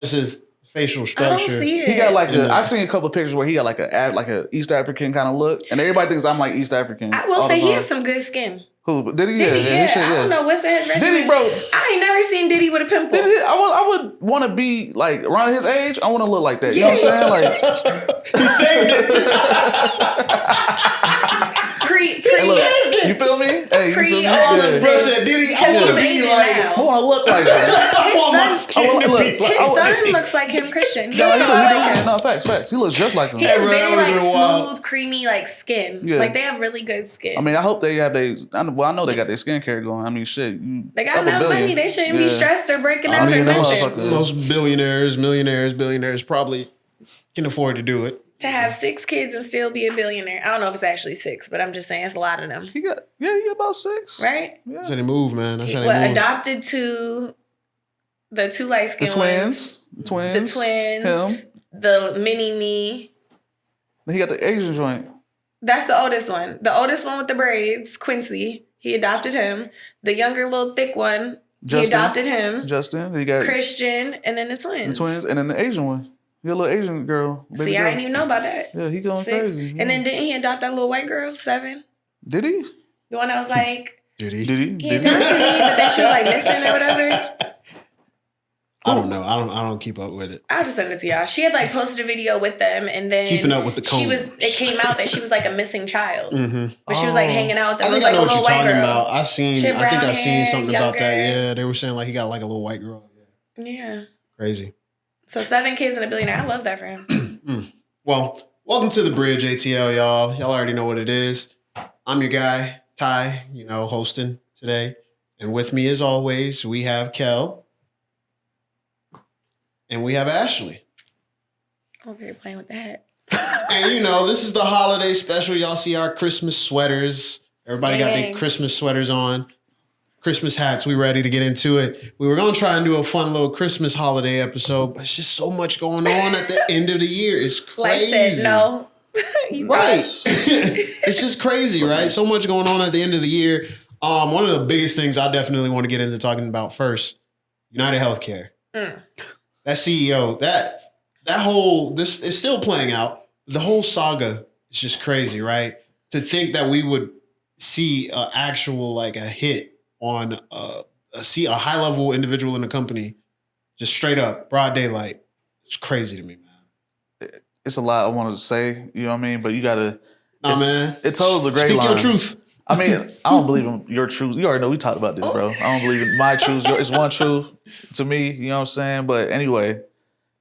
This is facial I don't structure. see it. He got like I seen a couple of pictures where he got like a East African kind of look, and everybody thinks I'm like East African. I will say he has some good skin. Who did he? Diddy, yeah. His shit, I don't know what's his regimen. Diddy, bro. I ain't never seen Diddy with a pimple. Diddy, I would want to be like around his age. I want to look like that. You know what I'm saying? Like He saved it. Creed. you feel me? Hey, you Creed, feel me? all of Bro this. said, Diddy, I Because want to he's be aging like, now. I want to look like that. I want my skin to be His like son Diddy. looks like him, Christian. He No, looks he a lot like do. him. No, facts. He looks just like him. He has bro, very that like would've been smooth, wild. creamy like skin. Yeah. Like they have really good skin. I mean, I hope they have I know they got their skincare going. I mean, shit. They got enough money. They shouldn't be stressed or breaking out I mean, or nothing. most billionaires, millionaires, billionaires probably can afford to do it. To have 6 kids and still be a billionaire. I don't know if it's actually 6, but I'm just saying it's a lot of them. He got about 6. Right? Yeah. That's how they move, man. That's how they What, move. adopted to the 2 light The skinned twins. The twins. Him. The mini me. He got the Asian joint. That's the oldest one. The oldest one with the braids, Quincy. He adopted him. The younger little thick one, Justin. he adopted him. Justin. He got Christian, and then the twins. the twins, and then the Asian one. He got a little Asian girl. Baby See, girl. I didn't even know about that. Yeah, he going 6. crazy. And then didn't he adopt that little white girl, 7? Did he? The one that was like, Did he? Did he? he Did adopted me, but then she was like missing or whatever. I don't know. I don't keep up with it. I'll just send it to y'all. She had like posted a video with them, and then Keeping up with the It came out that she was like a missing child, Mm-hmm. but she was like Oh. hanging out with them. I It was think I like know a what you're little white talking girl. about. I She had think brown I seen hair, something about that. younger. Yeah, they were saying like he got like a little white girl. Yeah. Yeah. Crazy. So 7 kids and a billionaire. I love that for him. Well, welcome to the Bridge ATL, y'all. Y'all already know what it is. I'm your guy, Ty, hosting today. And with me, as always, we have Kel. And we have Ashley. Over here playing with the hat. And this is the holiday special. Y'all see our Christmas sweaters. Everybody got their Dang. Christmas sweaters on. Christmas hats. We ready to get into it. We were going to try and do a fun little Christmas holiday episode, but it's just so much going on at the end of the year. It's Life crazy. said no. Right. It's just crazy, right? So much going on at the end of the year. One of the biggest things I definitely want to get into talking about first, United Healthcare. That CEO, that whole, this is still playing out. The whole saga is just crazy, right? To think that we would see an actual, like a hit on a high level individual in the company, just straight up, broad daylight. It's crazy to me, man. It's a lot I wanted to say, you know what I mean? But you gotta. Nah, man. It told the great Speak line. your truth. I mean, I don't believe in your truth. You already know we talked about this, bro. I don't believe in my truth. It's one truth to me. You know what I'm saying? But anyway,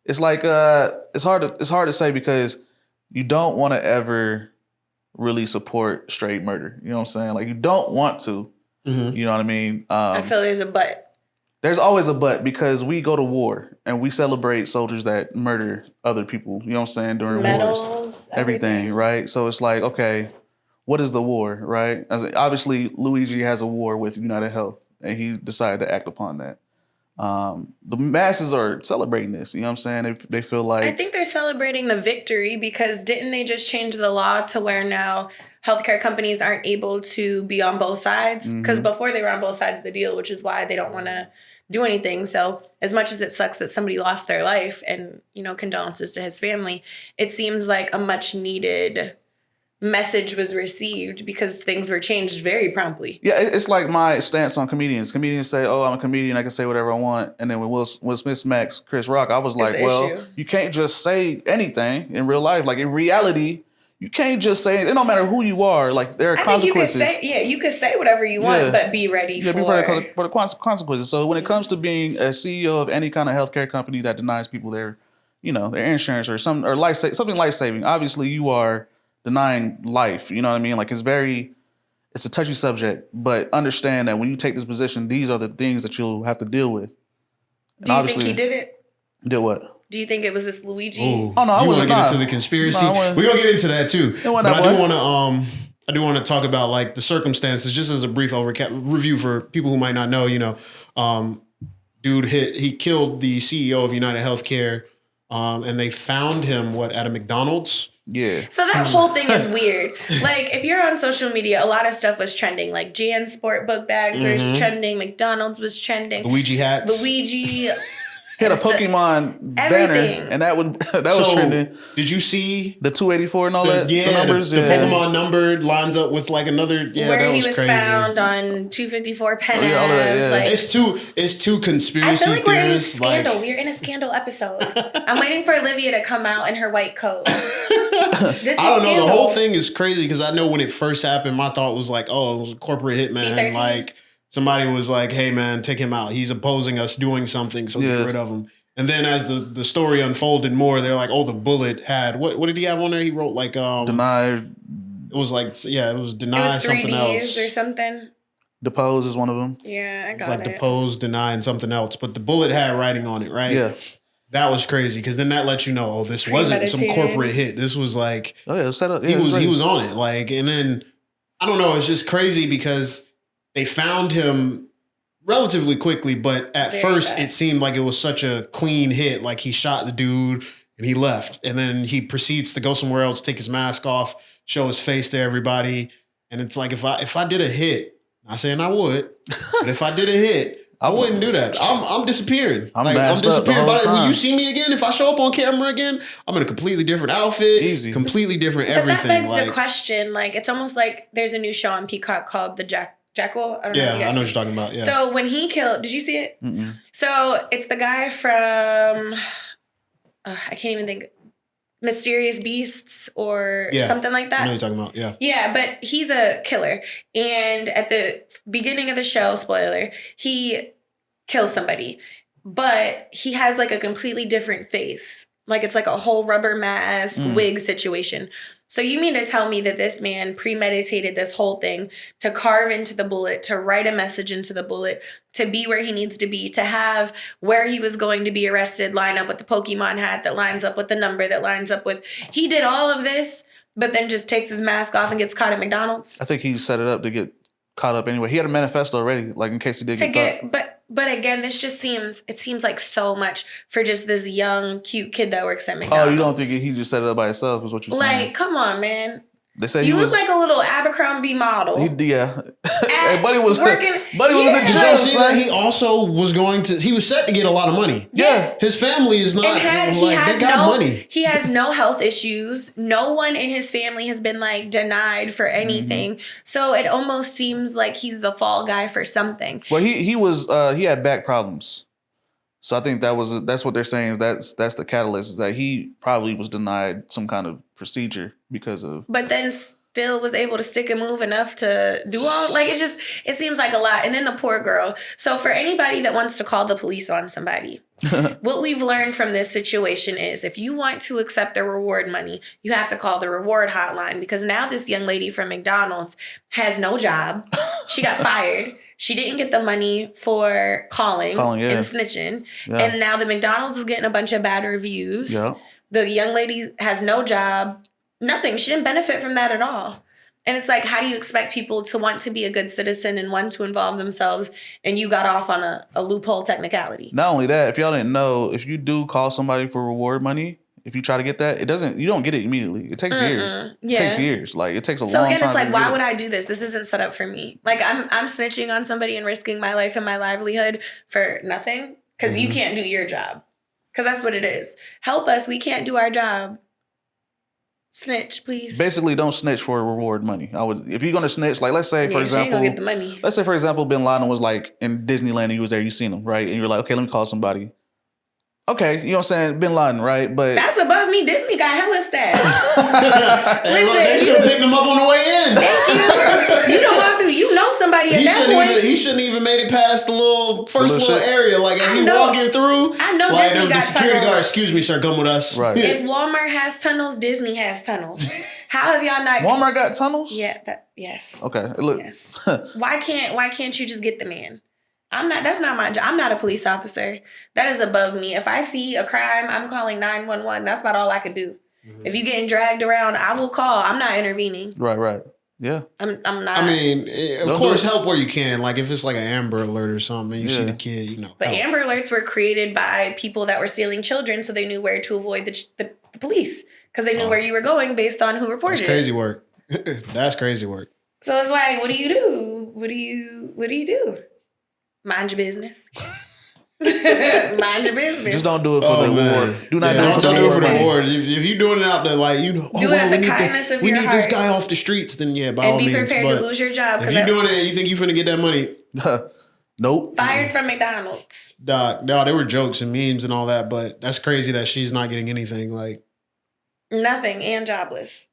it's like it's hard to say because you don't want to ever really support straight murder. You know what I'm saying? Like you don't want to. Mm-hmm. You know what I mean? I feel there's a but. There's always a but because we go to war and we celebrate soldiers that murder other people. You know what I'm saying? During wars, Medals, everything, right? So it's like, okay, what is the war, right? Obviously, Luigi has a war with United Health, and he decided to act upon that. The masses are celebrating this. You know what I'm saying? They feel like I think they're celebrating the victory because didn't they just change the law to where now healthcare companies aren't able to be on both sides? Because before they were on both sides of the deal, which is why they don't want to do anything. So as much as it sucks that somebody lost their life and, condolences to his family, it seems like a much needed message was received because things were changed very promptly. Yeah, it's like my stance on comedians. Comedians say, "Oh, I'm a comedian. I can say whatever I want." And then when Will Smith smacks Chris Rock, I was like, an "Well, issue. you can't just say anything in real life. Like in reality, you can't just say it. Don't matter who you are. Like there are I think consequences. you could say whatever you want, Yeah. but be ready Yeah, for be ready for the consequences. So when it comes to being a CEO of any kind of healthcare company that denies people their insurance or something life saving, obviously you are denying life. You know what I mean? Like it's a touchy subject, but understand that when you take this position, these are the things that you'll have to deal with. Do you think he did it? Did what? Do you think it was this Luigi? Ooh, Oh, no, I you want to wasn't- get nah. into the conspiracy? Nah, I wasn't- We're gonna get into that too. It wasn't But that I do way. want to talk about like the circumstances, just as a brief review for people who might not know. He killed the CEO of United Healthcare, and they found him at a McDonald's. Yeah. So that whole thing is weird. Like, if you're on social media, a lot of stuff was trending. Like, Jan Sport book bags was trending. McDonald's was trending. Luigi hats. Luigi. He had a Pokemon banner, Everything. and that was trending. Did you see The 284 and all that? the numbers? the Pokemon number lines up with like another. Yeah, Where that he was was crazy. found on 254 Penn yeah, all of that, Ave, yeah. like, It's too I conspiracy feel like we're in theorists. scandal. We're in a scandal episode. I'm waiting for Olivia to come out in her white coat. This is I don't know. scandal. The whole thing is crazy because I know when it first happened, my thought was like, oh, it was a corporate hitman. B13? Like somebody was like, hey man, take him out. He's opposing us doing something, so get rid of him. And then as the story unfolded more, they're like, oh, the bullet had what did he have on there? He wrote like Deny, it was like it was It deny was something 3Ds else. or something. depose is one of them. Yeah, I It was got like it. depose, deny, and something else. But the bullet had writing on it, right? Yeah. That was crazy because then that lets you know, oh, this wasn't some Premeditated. corporate hit. This was like Oh yeah, it was set up. Yeah, he it was ready. on it. Like, and then I don't know, it's just crazy because they found him relatively quickly, but at Very first fast. it seemed like it was such a clean hit. Like he shot the dude and he left. And then he proceeds to go somewhere else, take his mask off, show his face to everybody. And it's like if I did a hit, not saying I would, but if I did a hit, I wouldn't do that. I'm disappearing. I'm I'm masked up the disappearing. whole When you time. see me again, if I show up on camera again, I'm in a completely different outfit. Easy. Completely different But everything. that begs Like, the question. Like, it's almost like there's a new show on Peacock called The Jackal. I don't know if yeah, you guys I know what see you're talking about. Yeah. So when he killed, did you see it? Mm-mm. So it's the guy from, I can't even think, Mysterious Beasts or Yeah, something like I know that. what you're talking about. Yeah. Yeah, but he's a killer. And at the beginning of the show, spoiler, he kills somebody. But he has like a completely different face. Like it's like a whole rubber mask wig situation. So you mean to tell me that this man premeditated this whole thing to carve into the bullet, to write a message into the bullet, to be where he needs to be, to have where he was going to be arrested line up with the Pokemon hat that lines up with the number that lines up with. He did all of this, but then just takes his mask off and gets caught at McDonald's. I think he set it up to get caught up anyway. He had a manifesto already, like in case he did get caught. But again, this just seems like so much for just this young, cute kid that works at Oh, McDonald's. you don't think he just set it up by himself? Is what you're saying? Like, come on, man. They say You he look was. like a little Abercrombie model. Yeah. Hey, Buddy was working- Buddy was Yeah. in the Did y'all jail. see that? He also was he was set to get a lot of money. Yeah. His family is not And like they got money. he has no health issues. No one in his family has been like denied for anything. So it almost seems like he's the fall guy for something. Well, he had back problems. So I think that's what they're saying is that's the catalyst is that he probably was denied some kind of procedure because of But then still was able to stick and move enough to do all, like, it seems like a lot. And then the poor girl. So for anybody that wants to call the police on somebody, what we've learned from this situation is if you want to accept the reward money, you have to call the reward hotline, because now this young lady from McDonald's has no job. She got fired. She didn't get the money for calling yeah. and snitching. Yeah. And now the McDonald's is getting a bunch of bad reviews. Yeah. The young lady has no job, nothing. She didn't benefit from that at all. And it's like, how do you expect people to want to be a good citizen and want to involve themselves, and you got off on a loophole technicality? Not only that, if y'all didn't know, if you do call somebody for reward money, if you try to get that, you don't get it immediately. It takes years. It Yeah. takes years. Like it takes a So long again, time. it's like, to why get would it. I do this? This isn't set up for me. Like I'm snitching on somebody and risking my life and my livelihood for nothing because you can't do your job. Because that's what it is. Help us. We can't do our job. Snitch, please. Basically, don't snitch for reward money. If you're gonna snitch, like let's say for Yeah, she ain't gonna example, get the money. let's say for example, Bin Laden was like in Disneyland and you was there, you seen him, right? And you're like, okay, let me call somebody. Okay, you know what I'm saying? Bin Laden, right? But That's above me. Disney got hella stats. Hey, look, they should have picked him up on the way in. You don't walk through. You know somebody at that point. He shouldn't even made it past the first little shit. area. Like as I he know. walking through, I know like Disney the got security tunnels. guard, excuse me, sir, come with us. Right. If Walmart has tunnels, Disney has tunnels. How have y'all not? Walmart got tunnels? Yeah. Yes. Okay. Look. Yes. Why can't you just get the man? That's not my job. I'm not a police officer. That is above me. If I see a crime, I'm calling 911. That's about all I could do. If you're getting dragged around, I will call. I'm not intervening. Right. Yeah. I'm not. I mean, of Don't course, do it. help where you can. Like if it's like an Amber Alert or something, and you see Yeah. the kid, you know. But help. Amber Alerts were created by people that were stealing children, so they knew where to avoid the police, because they knew where you were going based on who reported That's crazy it. work. That's crazy work. So it's like, what do you do? What do you do? Mind your business. Mind your business. Just don't do it for the award. Do not don't do it for the money. award. If you're doing it out there, like, you know, do it out the kindness of we your need this heart. guy off the streets, then yeah, by And all be means. prepared But to lose your job. if you're doing it and you think you're finna get that money, Nope. Fired from McDonald's. no, there were jokes and memes and all that, but that's crazy that she's not getting anything. Like, Nothing and jobless.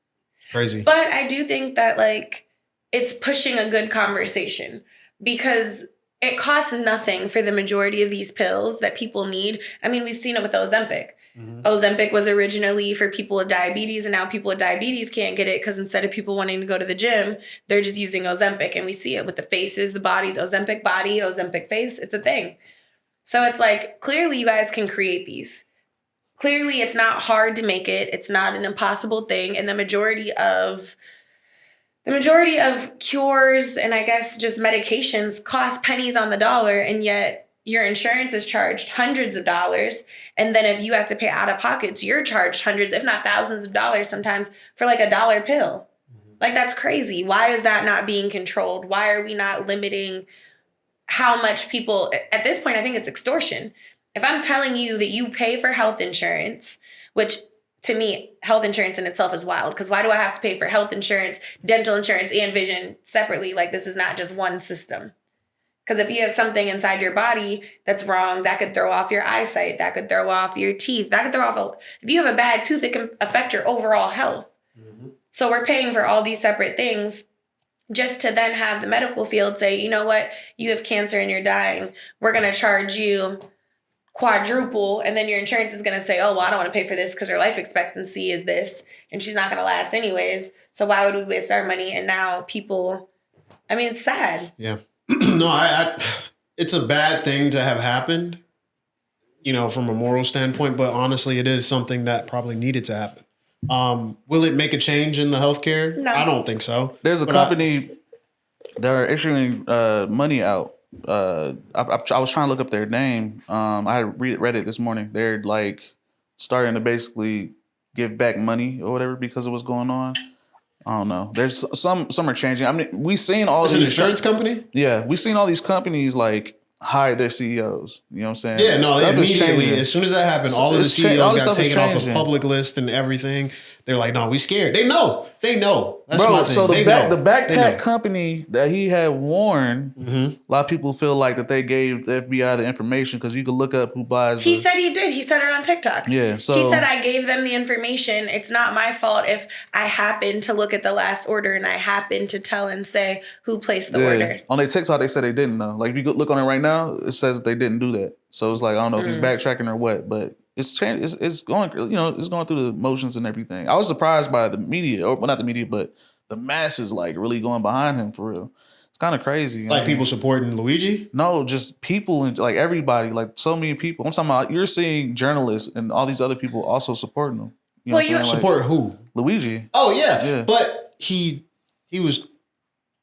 crazy. But I do think that, like, it's pushing a good conversation because it costs nothing for the majority of these pills that people need. I mean, we've seen it with Ozempic. Ozempic was originally for people with diabetes, and now people with diabetes can't get it because instead of people wanting to go to the gym, they're just using Ozempic. And we see it with the faces, the bodies, Ozempic body, Ozempic face. It's a thing. So it's like, clearly you guys can create these. Clearly it's not hard to make it. It's not an impossible thing. And the majority of cures and I guess just medications cost pennies on the dollar, and yet your insurance is charged hundreds of dollars. And then if you have to pay out of pockets, you're charged hundreds, if not thousands of dollars sometimes for like $1 pill. Like, that's crazy. Why is that not being controlled? Why are we not limiting how much people, at this point, I think it's extortion. If I'm telling you that you pay for health insurance, which to me, health insurance in itself is wild, because why do I have to pay for health insurance, dental insurance, and vision separately? Like, this is not just one system. Because if you have something inside your body that's wrong, that could throw off your eyesight, that could throw off your teeth, that could throw off, if you have a bad tooth, it can affect your overall health. So we're paying for all these separate things just to then have the medical field say, you know what, you have cancer and you're dying. We're going to charge you quadruple, and then your insurance is going to say, oh, well, I don't want to pay for this because her life expectancy is this, and she's not going to last anyways. So why would we waste our money? And now people, I mean, it's sad. Yeah. No, I it's a bad thing to have happened, you know, from a moral standpoint, but honestly, it is something that probably needed to happen. Will it make a change in the healthcare? No. I don't think so. There's a But company that are issuing money out. I was trying to look up their name. I had read it this morning. They're like starting to basically give back money or whatever because of what's going on. I don't know. There's some are changing. I mean, we've seen all It's an these insurance company? Yeah, we've seen all these companies like hire their CEOs. You know what I'm saying? Yeah, no, they Stuff is immediately, changing. as soon as that happened, all of the All CEOs this got stuff is taken off of changing. public list and everything. They're like, no, we scared. They know. That's Bro, my thing. so the They know. They backpack know. company that he had warned, Mhm. a lot of people feel like that they gave the FBI the information because you could look up who buys. He said he did. He said it on TikTok. Yeah, so He said, I gave them the information. It's not my fault if I happen to look at the last order and I happen to tell and say who placed the order. On their TikTok, they said they didn't know. Like if you go look on it right now, it says that they didn't do that. So it's like I don't know if he's backtracking or what, but it's changed. It's going, it's going through the motions and everything. I was surprised by the media, or well, not the media, but the masses like really going behind him for real. It's kind of crazy. you Like know? people supporting Luigi? No, just people and like everybody, like so many people. I'm talking about you're seeing journalists and all these other people also supporting them. You know Well, what I'm saying? Like, Support who? Luigi. Oh yeah. Yeah. But he was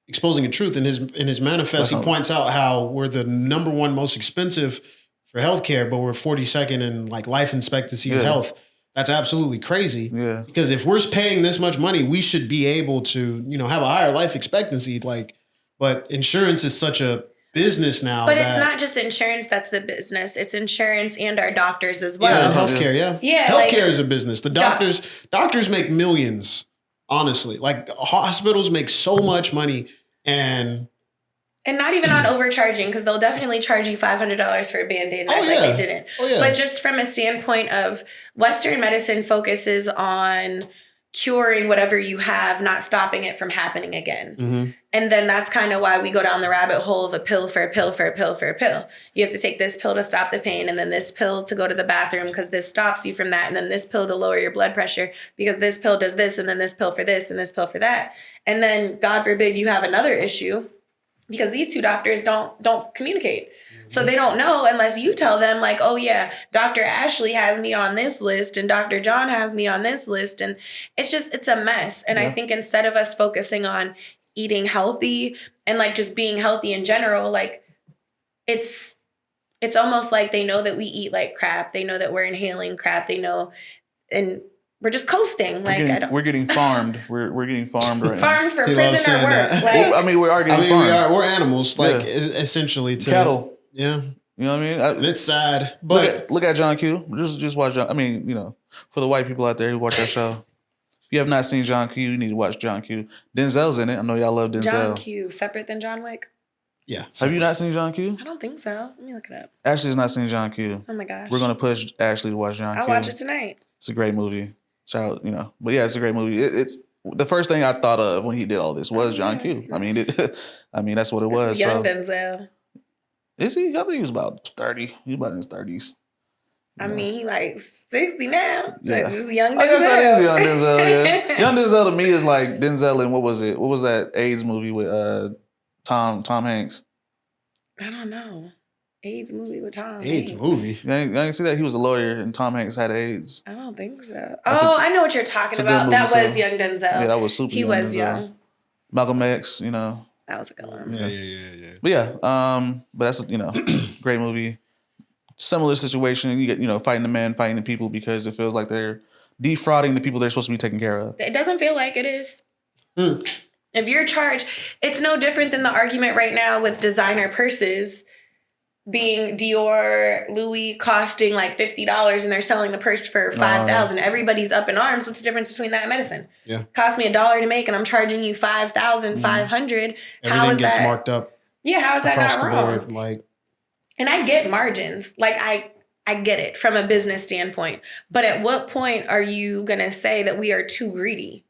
exposing a truth in his manifest. He That's points out how we're the number one most expensive for healthcare, but we're 42nd in like life expectancy and Yeah. health. That's absolutely crazy. Yeah. Because if we're paying this much money, we should be able to, have a higher life expectancy. But insurance is such a business now. But it's not just insurance that's the business. It's insurance and our doctors as well. Yeah, and healthcare. Yeah, Yeah, Healthcare like- is a business. The doctors make millions. Honestly, like hospitals make so much money, and not even on overcharging, because they'll definitely charge you $500 for a Band-Aid and act like they didn't. Oh, yeah. But just from a standpoint of Western medicine focuses on curing whatever you have, not stopping it from happening again. Mm-hmm. And then that's kind of why we go down the rabbit hole of a pill for a pill for a pill for a pill. You have to take this pill to stop the pain, and then this pill to go to the bathroom because this stops you from that, and then this pill to lower your blood pressure because this pill does this, and then this pill for this, and this pill for that. And then, God forbid, you have another issue because these two doctors don't communicate. So they don't know unless you tell them like, oh yeah, Dr. Ashley has me on this list and Dr. John has me on this list. And it's a mess. And I think instead of us focusing on eating healthy and like just being healthy in general, like it's almost like they know that we eat like crap. They know that we're inhaling crap. They know, and we're just coasting. Like we're getting farmed. We're getting farmed right now. farmed for He loves prison or saying work. that. Like, I mean, we are getting farmed. we're animals, like Yeah. essentially to Cattle. Yeah, You know what I mean? And it's sad, but Look at John Q. Just watch John. I mean, for the white people out there who watch that show, if you have not seen John Q, you need to watch John Q. Denzel's in it. I know y'all love Denzel. John Q. Separate than John Wick? yeah. Have you not seen John Q? I don't think so. Let me look it up. Ashley's not seen John Q. Oh my gosh. We're gonna push Ashley to watch John Q. I'll watch it tonight. It's a great movie. So but yeah, it's a great movie. It's the first thing I thought of when he did all this was John Q. I mean, that's what it was. It's young Denzel. Is he? I think he was about 30. He was about in his 30s. I mean, he like 60 now. Yeah. Like just young Denzel. I guess that is young Denzel, yeah. Young Denzel to me is like Denzel in what was it? What was that AIDS movie with Tom Hanks? I don't know. AIDS movie with Tom AIDS Hanks. movie. You ain't see that? He was a lawyer and Tom Hanks had AIDS. I don't think so. That's I know what you're talking about. That was young Denzel. Yeah, that was super He young was Denzel. young. Malcolm X, That was a good one. Yeah. But yeah, but that's great movie. Similar situation. You get fighting the men, fighting the people because it feels like they're defrauding the people they're supposed to be taking care of. It doesn't feel like it is. If you're charged, it's no different than the argument right now with designer purses being Dior, Louis costing like $50 and they're selling the purse for $5,000. Everybody's up in arms. What's the difference between that and medicine? Yeah. Cost me $1 to make and I'm charging you $5,500. How Everything is gets that? marked up Yeah, how is that across not the wrong? board. Like, And I get margins. Like I get it from a business standpoint. But at what point are you going to say that we are too greedy?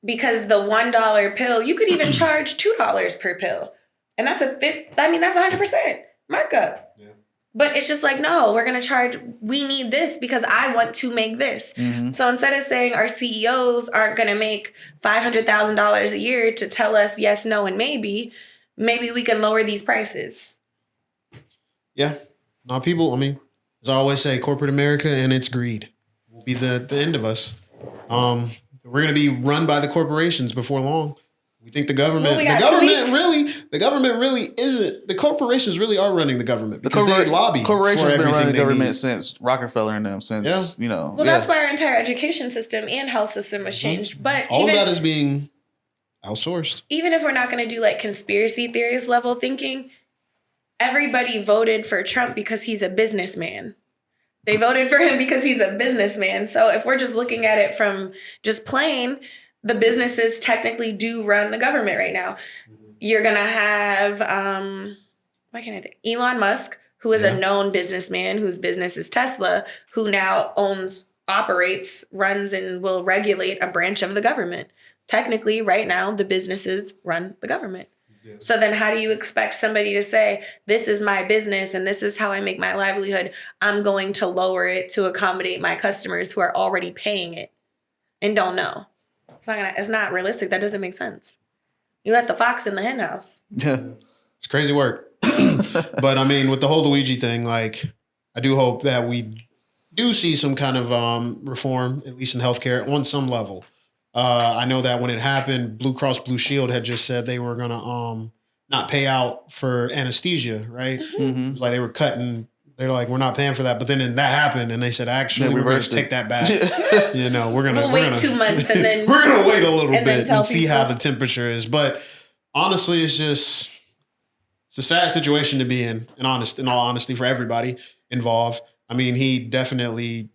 Because the $1 pill, you could even charge $2 per pill. And that's that's 100% markup. Yeah. But it's just like, no, we're going to charge, we need this because I want to make this. Mm-hmm. So instead of saying our CEOs aren't going to make $500,000 a year to tell us yes, no, and maybe we can lower these prices. Yeah. No, people, as I always say, corporate America and its greed will be the end of us. We're going to be run by the corporations before long. We think the government, the government really isn't. The corporations really are running the government because they lobby. Corporations for been running the government need. Since Rockefeller and them. Since Well, that's why our entire education system and health system was changed. But all of that is being outsourced. Even if we're not going to do like conspiracy theories level thinking, everybody voted for Trump because he's a businessman. They voted for him because he's a businessman. So if we're just looking at it from just plain, the businesses technically do run the government right now. You're going to have, Elon Musk, who is a known businessman, whose business is Tesla, who now owns, operates, runs, and will regulate a branch of the government. Technically, right now, the businesses run the government. Yeah. So then how do you expect somebody to say, this is my business and this is how I make my livelihood? I'm going to lower it to accommodate my customers who are already paying it and don't know. It's not realistic. That doesn't make sense. You let the fox in the hen house. Yeah. It's crazy work. But with the whole Luigi thing, like, I do hope that we do see some kind of reform, at least in healthcare, on some level. I know that when it happened, Blue Cross Blue Shield had just said they were going to not pay out for anesthesia, right? Mm-hmm. It was like they were cutting. They're like, we're not paying for that. But then that happened, and they said, actually, we're going to take that back. We'll wait 2 months, and then we're going to wait a little bit and see people how the temperature is. But honestly, it's a sad situation to be in all honesty, for everybody involved. He definitely,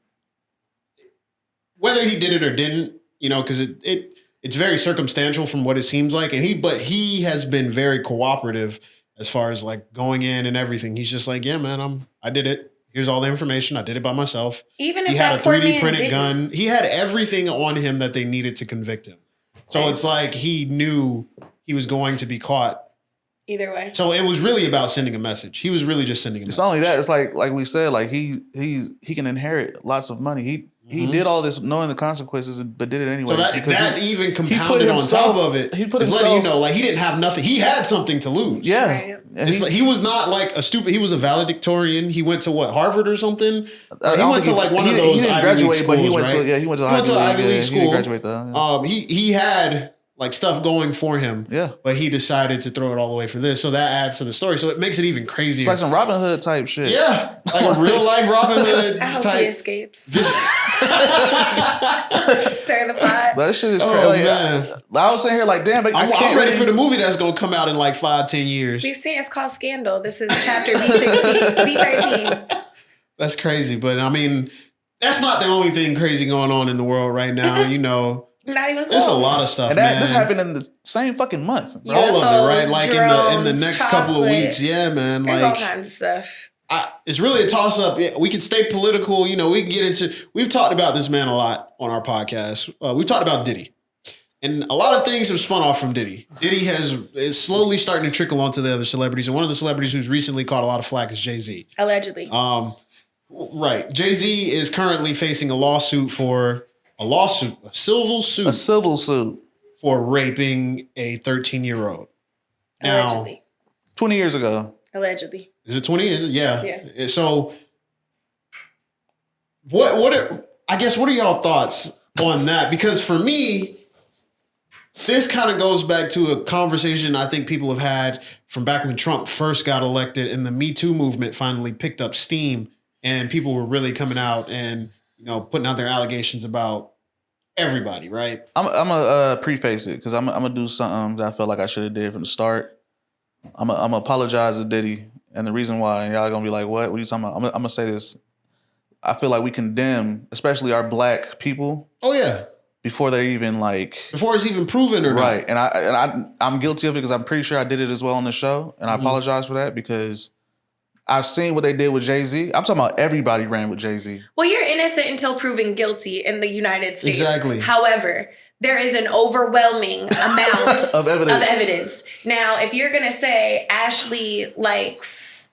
whether he did it or didn't, because it's very circumstantial from what it seems like, but he has been very cooperative as far as like going in and everything. He's just like, yeah, man, I did it. Here's all the information. I did it by myself. Even if he had a 3D printed gun. He had everything on him that they needed to convict him. So it's like he knew he was going to be caught. Either way. So it was really about sending a message. He was really just sending a message. It's not only that. It's like we said, like he can inherit lots of money. He did all this knowing the consequences, but did it anyway. So that even compounded on top of it. He put is letting you know, like, he didn't have nothing. He had something to lose. Yeah. Right. It's like, he was not like a stupid. He was a valedictorian. He went to what, Harvard or something? He went to like one of those Ivy League schools, right? He went to Ivy League school. He didn't graduate school. though. Yeah. He had like stuff going for him. Yeah. But he decided to throw it all away for this. So that adds to the story. So it makes it even crazier. It's like some Robin Hood type shit. Yeah. Like a real life Robin Hood I hope he type. escapes. Stir the pot. That shit is crazy. Oh, Like, man. I was sitting here like, damn, but I I'm can't ready really- for the movie that's going to come out in like 5-10 years. We've seen it's called Scandal. This is chapter B16, B13. That's crazy. But I mean, that's not the only thing crazy going on in the world right now. You know, Not even close. there's a lot of stuff, And that, man. this happened in the same fucking month. Bro. All of it, right? UFOs, Like in the drones, next couple of chocolate. weeks. Yeah, man. There's all Like kinds of stuff. it's really a toss up. We can stay political. You know, we can get into. We've talked about this man a lot on our podcast. We've talked about Diddy, and a lot of things have spun off from Diddy. Diddy is slowly starting to trickle onto the other celebrities, and one of the celebrities who's recently caught a lot of flack is Jay-Z. Allegedly. Right, Jay-Z is currently facing a lawsuit, a civil suit A civil suit for raping a 13-year-old. Now, Allegedly. 20 years ago. Allegedly. is it 20? Is it? Yeah. Yeah. So, what are y'all thoughts on that? Because for me, this kind of goes back to a conversation I think people have had from back when Trump first got elected and the Me Too movement finally picked up steam and people were really coming out and, you know, putting out their allegations about everybody, right? I'm gonna preface it because I'm gonna do something that I felt like I should have did from the start. I'm gonna apologize to Diddy, and the reason why y'all gonna be like, "What? What are you talking about?" I'm gonna say this. I feel like we condemn, especially our black people, Oh, yeah. before they're even like Before it's even proven or right. not. And I'm guilty of it because I'm pretty sure I did it as well on the show, and I apologize for that because I've seen what they did with Jay-Z. I'm talking about everybody ran with Jay-Z. Well, you're innocent until proven guilty in the United States. Exactly. However, there is an overwhelming amount Of evidence. Now, if you're going to say Ashley likes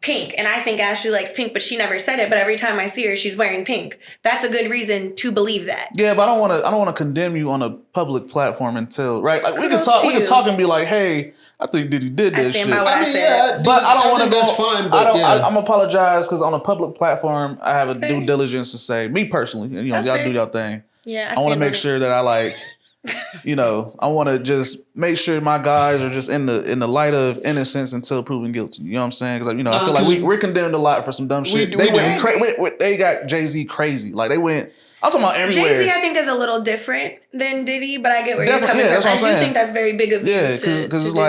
pink, and I think Ashley likes pink, but she never said it, but every time I see her, she's wearing pink. That's a good reason to believe that. Yeah, but I don't want to condemn you on a public platform until right. Like we can Kudos talk, to we can you. talk and be like, hey, I think Diddy did I this stand shit. by what I I mean, said. yeah, But I don't want to think go. that's fine, but I'm apologize because on a public platform, I have That's a fair. due diligence to say, me personally, and, you know, That's y'all fair. do y'all thing. Yeah, I want to stand make on it. sure that I like, you know, I want to just make sure my guys are just in the light of innocence until proven guilty. You know what I'm saying? Because you know, I feel like 'cause we're condemned a lot for some dumb shit. do- They we went, do. they got Jay-Z crazy. Like they went. I'm talking about everywhere. Jay-Z, I think, is a little different than Diddy, but I get where you're Definitely, coming yeah, from. that's I what do I'm saying. think that's very big of you. Yeah, to because it's do.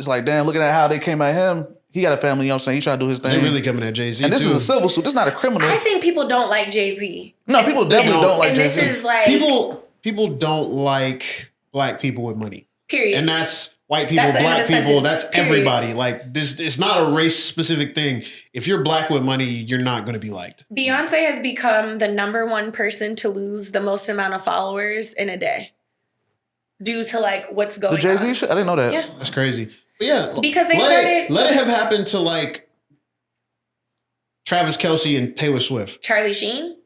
like damn, looking at how they came at him. He got a family. You know what I'm saying? He tried to do his thing. They're really coming at Jay-Z, and this too. is a civil suit. This is not a criminal. I think people don't like Jay-Z. No, people definitely don't like And Jay-Z. this is like, People don't like black people with money. period. And that's white people, That's the black end of the people, sentence. that's Period. everybody. Like this, it's not a race specific thing. If you're black with money, you're not going to be liked. Beyonce has become the number one person to lose the most amount of followers in a day due to like what's going The Jay-Z on. shit? I didn't know that. Yeah. That's crazy. But yeah, Because they let started- it have happened to like Travis Kelce and Taylor Swift. Charlie Sheen?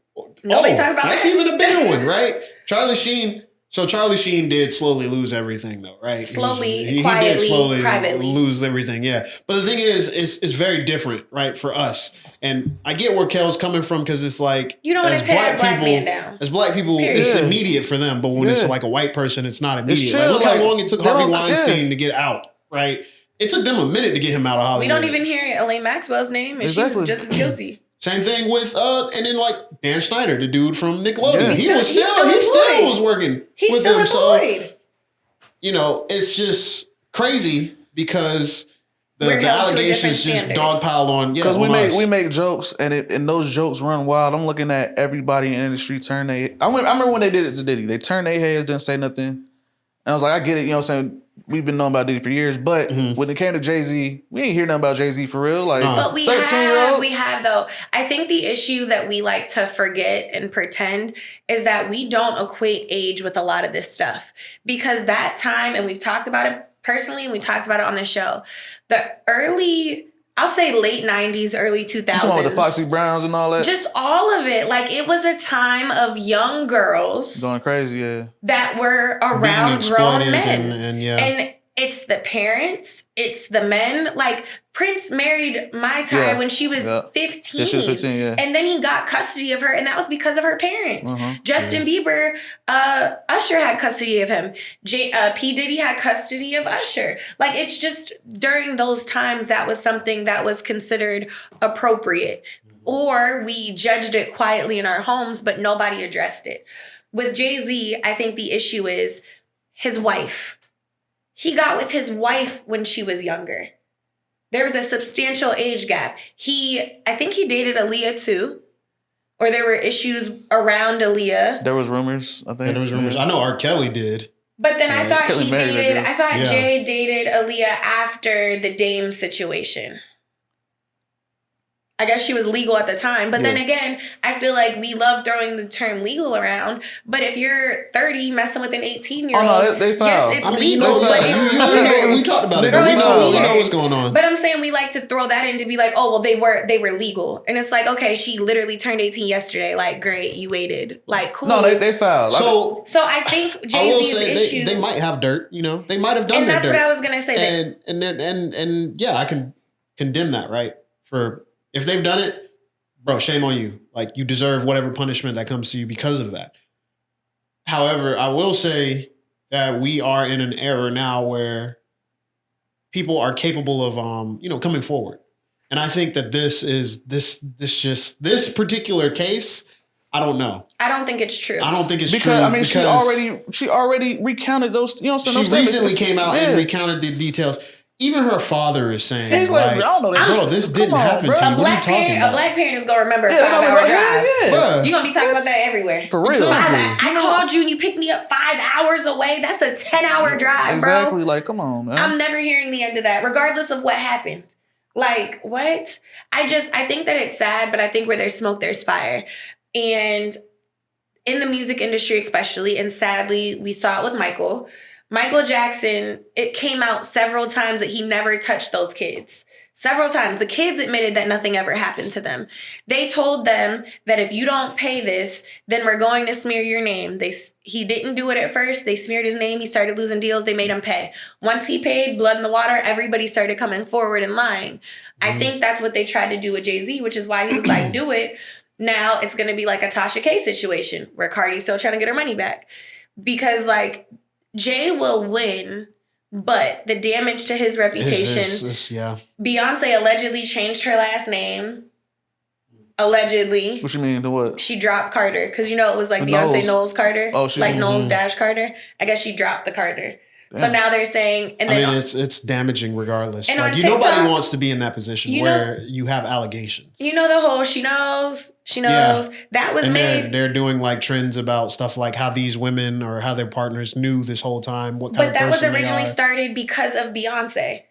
Nobody talks about that's that. even a bigger one, right? Charlie Sheen. So Charlie Sheen did slowly lose everything, though, right? Slowly, he did quietly, slowly privately. lose everything, yeah. But the thing is, it's very different, right, for us. And I get where Kel's coming from because it's like You don't want as to tear a black man down. As black people, Period. it's Yeah. immediate for them, but when it's Yeah. like a white person, it's not immediate. chill, Like, look like, how long it took they Harvey don't- Weinstein yeah. to get out, right? It took them a minute to get him out of Hollywood. We don't even hear Elaine Maxwell's name, and Exactly. she was just as guilty. Same thing with and then like Dan Schneider, the dude from Nickelodeon. Yeah. He He's still employed. was working He's with still them. So employed. you know, it's just crazy because the We're held to a allegations different just standard. dogpile on. Yeah, Because on us. we make jokes and those jokes run wild. I'm looking at everybody in the industry turn their. I remember when they did it to Diddy. They turned their heads, didn't say nothing. And I was like, I get it. You know what I'm saying? We've been knowing about Diddy for years, but Mm-hmm. when it came to Jay-Z, we ain't hear nothing about Jay-Z for real. Like No. But we 13-year-old. have though. I think the issue that we like to forget and pretend is that we don't equate age with a lot of this stuff. Because that time, and we've talked about it personally, and we talked about it on the show, the early, I'll say late 90s, early 2000s. You talking about the Foxy Browns and all that? Just all of it. Like it was a time of young girls Going crazy, yeah. that were Being around grown exploited men. and yeah. And it's the parents, it's the men. Like Prince married Mai Tai Yeah. when she was Yeah. 15. Yeah, she was 15, yeah. And then he got custody of her, and that was because of her parents. Uh-huh. Justin Bieber, Usher had custody of him. P. Diddy had custody of Usher. Like, it's just during those times that was something that was considered appropriate. Or we judged it quietly in our homes, but nobody addressed it. With Jay-Z, I think the issue is his wife. He got with his wife when she was younger. There was a substantial age gap. I think he dated Aaliyah too. Or there were issues around Aaliyah. There was rumors, I think. Yeah, there was rumors. I know R. Kelly did. But then I thought Kelly married that girl. I thought Yeah. Jay dated Aaliyah after the Dame situation. I guess she was legal at the time. But then again, I feel like we love throwing the term legal around. But if you're 30 messing with an 18-year-old, Oh, no, they foul. yes, it's I mean, legal, but it's legal. we talked about it. Bro, We it's know legal. what's going on. But I'm saying we like to throw that in to be like, oh, well, they were legal. And it's like, okay, she literally turned 18 yesterday. Like, great, you waited. Like, cool. No, they foul. So So I think I will Jay-Z's say issue. they might have dirt. You know, they might have done and their that's dirt. what I was gonna say. And yeah, I can condemn that, right? For if they've done it, bro, shame on you. Like, you deserve whatever punishment that comes to you because of that. However, I will say that we are in an era now where people are capable of coming forward. And I think that this particular case, I don't know. I don't think it's true. I don't think it's because true. I mean, because she already recounted those. You know, what I'm saying? she Those recently statements. came out Yeah. and recounted the details. Even her father is saying, He's like, I don't know that bro, shit. this Come didn't on, happen bro. to you. a What are you black talking parent, about? a black parent is gonna remember a Yeah, they're gonna 5-hour remember- drive. yeah. Bruh, You're gonna be talking about that's- that everywhere. For real. Exactly. I called you and you picked me up 5 hours away. That's a 10-hour drive, Exactly. bro. Like, come on, man. I'm never hearing the end of that, regardless of what happened. Like, what? I think that it's sad, but I think where there's smoke, there's fire. And in the music industry, especially, and sadly, we saw it with Michael Jackson, it came out several times that he never touched those kids. Several times. The kids admitted that nothing ever happened to them. They told them that if you don't pay this, then we're going to smear your name. He didn't do it at first. They smeared his name. He started losing deals. They made him pay. Once he paid, blood in the water, everybody started coming forward and lying. I think that's what they tried to do with Jay-Z, which is why he was like, do it. Now it's going to be like a Tasha K situation where Cardi's still trying to get her money back. Because, like, Jay will win, but the damage to his reputation. Yeah. Beyonce allegedly changed her last name. Allegedly. What you mean? The what? She dropped Carter. Because, you know, it was like The Beyonce Knowles. Knowles Carter. Oh, she- like Knowles Dash Carter. I guess she dropped the Carter. So Damn. now they're saying, and then I mean, it's damaging regardless. And Like, on nobody TikTok, wants to be in that position you know- where you have allegations. you know the whole she knows. That was And made. they're doing like trends about stuff like how these women or how their partners knew this whole time what kind But of that was person originally they are. started because of Beyonce.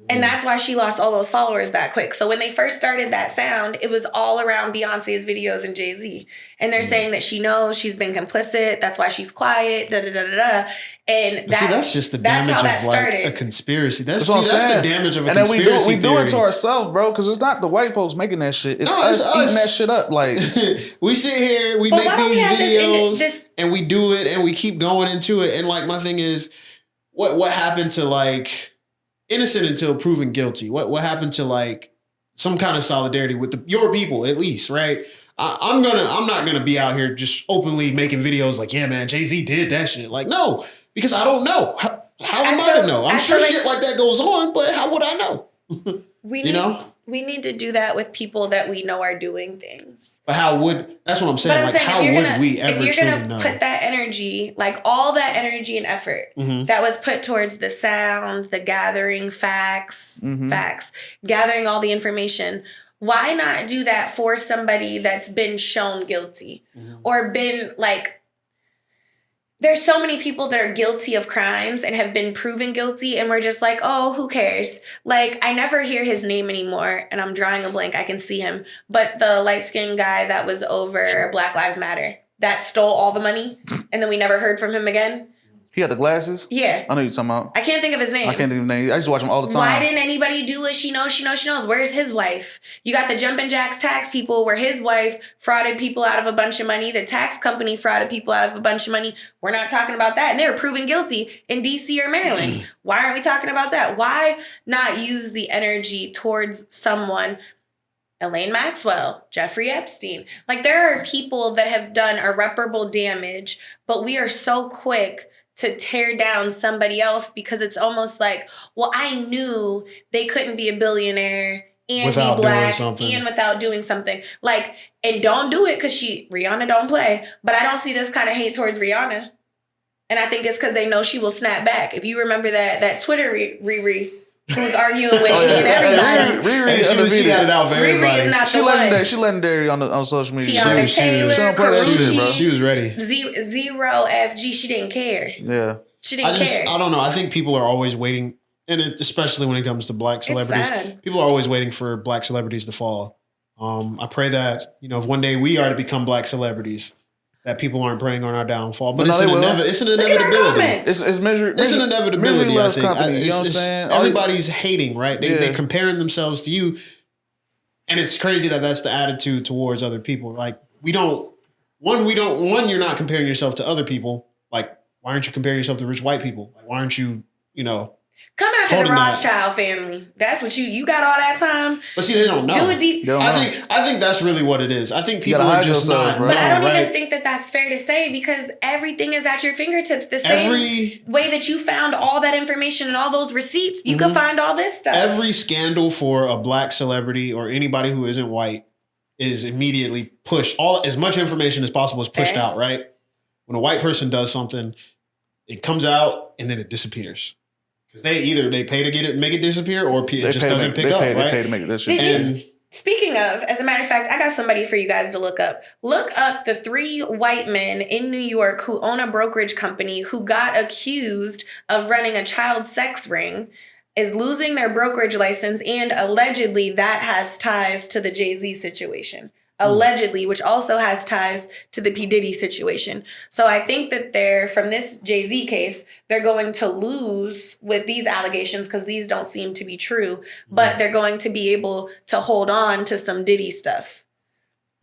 And that's why she lost all those followers that quick. So when they first started that sound, it was all around Beyonce's videos and Jay-Z. And they're saying that she knows she's been complicit. That's why she's quiet. Da da da da da. And But see, that's just the damage how that of like started. a conspiracy. That's what I'm That's the saying. damage of a And then we conspiracy do it to theory. ourselves, bro, because it's not the white folks making that shit. It's No, us it's eating us. that shit up. Like, We sit here, we But make why don't we these have videos, this and we do it, and we keep going into it. And like my thing is, what happened to like innocent until proven guilty? What happened to like some kind of solidarity with your people at least, right? I'm not gonna be out here just openly making videos like, yeah, man, Jay-Z did that shit. Like, no, because I don't know. How am I to know? I'm sure shit like that goes on, but how would I know? we You need, know? we need to do that with people that we know are doing things. But that's what I'm saying. Like, how would we ever if you're truly gonna know? put that energy, like all that energy and effort Mhm. that was put towards the sound, the gathering facts, gathering all the information, why not do that for somebody that's been shown guilty or been like, there's so many people that are guilty of crimes and have been proven guilty, and we're just like, oh, who cares? Like, I never hear his name anymore, and I'm drawing a blank. I can see him. But the light-skinned guy that was over Black Lives Matter, that stole all the money, and then we never heard from him again. He had the glasses? Yeah. I know you're talking about. I can't think of his name. I can't think of his name. I used to watch him all the time. Why didn't anybody do what she knows? She knows. Where's his wife? You got the Jumpin' Jacks tax people where his wife frauded people out of a bunch of money. The tax company frauded people out of a bunch of money. We're not talking about that. And they were proven guilty in DC or Maryland. Why aren't we talking about that? Why not use the energy towards someone? Elaine Maxwell, Jeffrey Epstein. Like, there are people that have done irreparable damage, but we are so quick to tear down somebody else because it's almost like, well, I knew they couldn't be a billionaire and Without be black doing something. and without doing something. Like, and don't do it because Rihanna don't play. But I don't see this kind of hate towards Rihanna. And I think it's because they know she will snap back. If you remember that Twitter Riri who was arguing with and everybody. Riri, she got it out for Riri everybody. is not the one. She legendary on social media. Tiana Taylor, she don't play that shit, bro. She was ready. Zero FG. She didn't care. Yeah. She didn't care. I don't know. I think people are always waiting, and especially when it comes to black celebrities, sad. people are always waiting for black celebrities to fall. I pray that, if one day we are to become black celebrities, that people aren't praying on our downfall. But it's an inevitability. It's measured. It's an inevitability, I think. Company, you know what I'm saying? Everybody's hating, right? They're comparing themselves to you. And it's crazy that that's the attitude towards other people. Like, you're not comparing yourself to other people. Like, why aren't you comparing yourself to rich white people? Like, why aren't you, come after the Rothschild family. That's what you got all that time. But see, they don't know. Do it deep. I think that's really what it is. I think people are just not. But I don't even think that that's fair to say because everything is at your fingertips. The same way that you found all that information and all those receipts, you can find all this stuff. Every scandal for a black celebrity or anybody who isn't white is immediately pushed. As much information as possible is pushed out, right? When a white person does something, it comes out and then it disappears. Because they pay to make it disappear, or it just doesn't pick up, right? They pay to make it disappear. Speaking of, as a matter of fact, I got somebody for you guys to look up. Look up the 3 white men in New York who own a brokerage company who got accused of running a child sex ring, is losing their brokerage license, and allegedly that has ties to the Jay-Z situation. Allegedly, which also has ties to the P. Diddy situation. So I think that from this Jay-Z case, they're going to lose with these allegations because these don't seem to be true, but they're going to be able to hold on to some Diddy stuff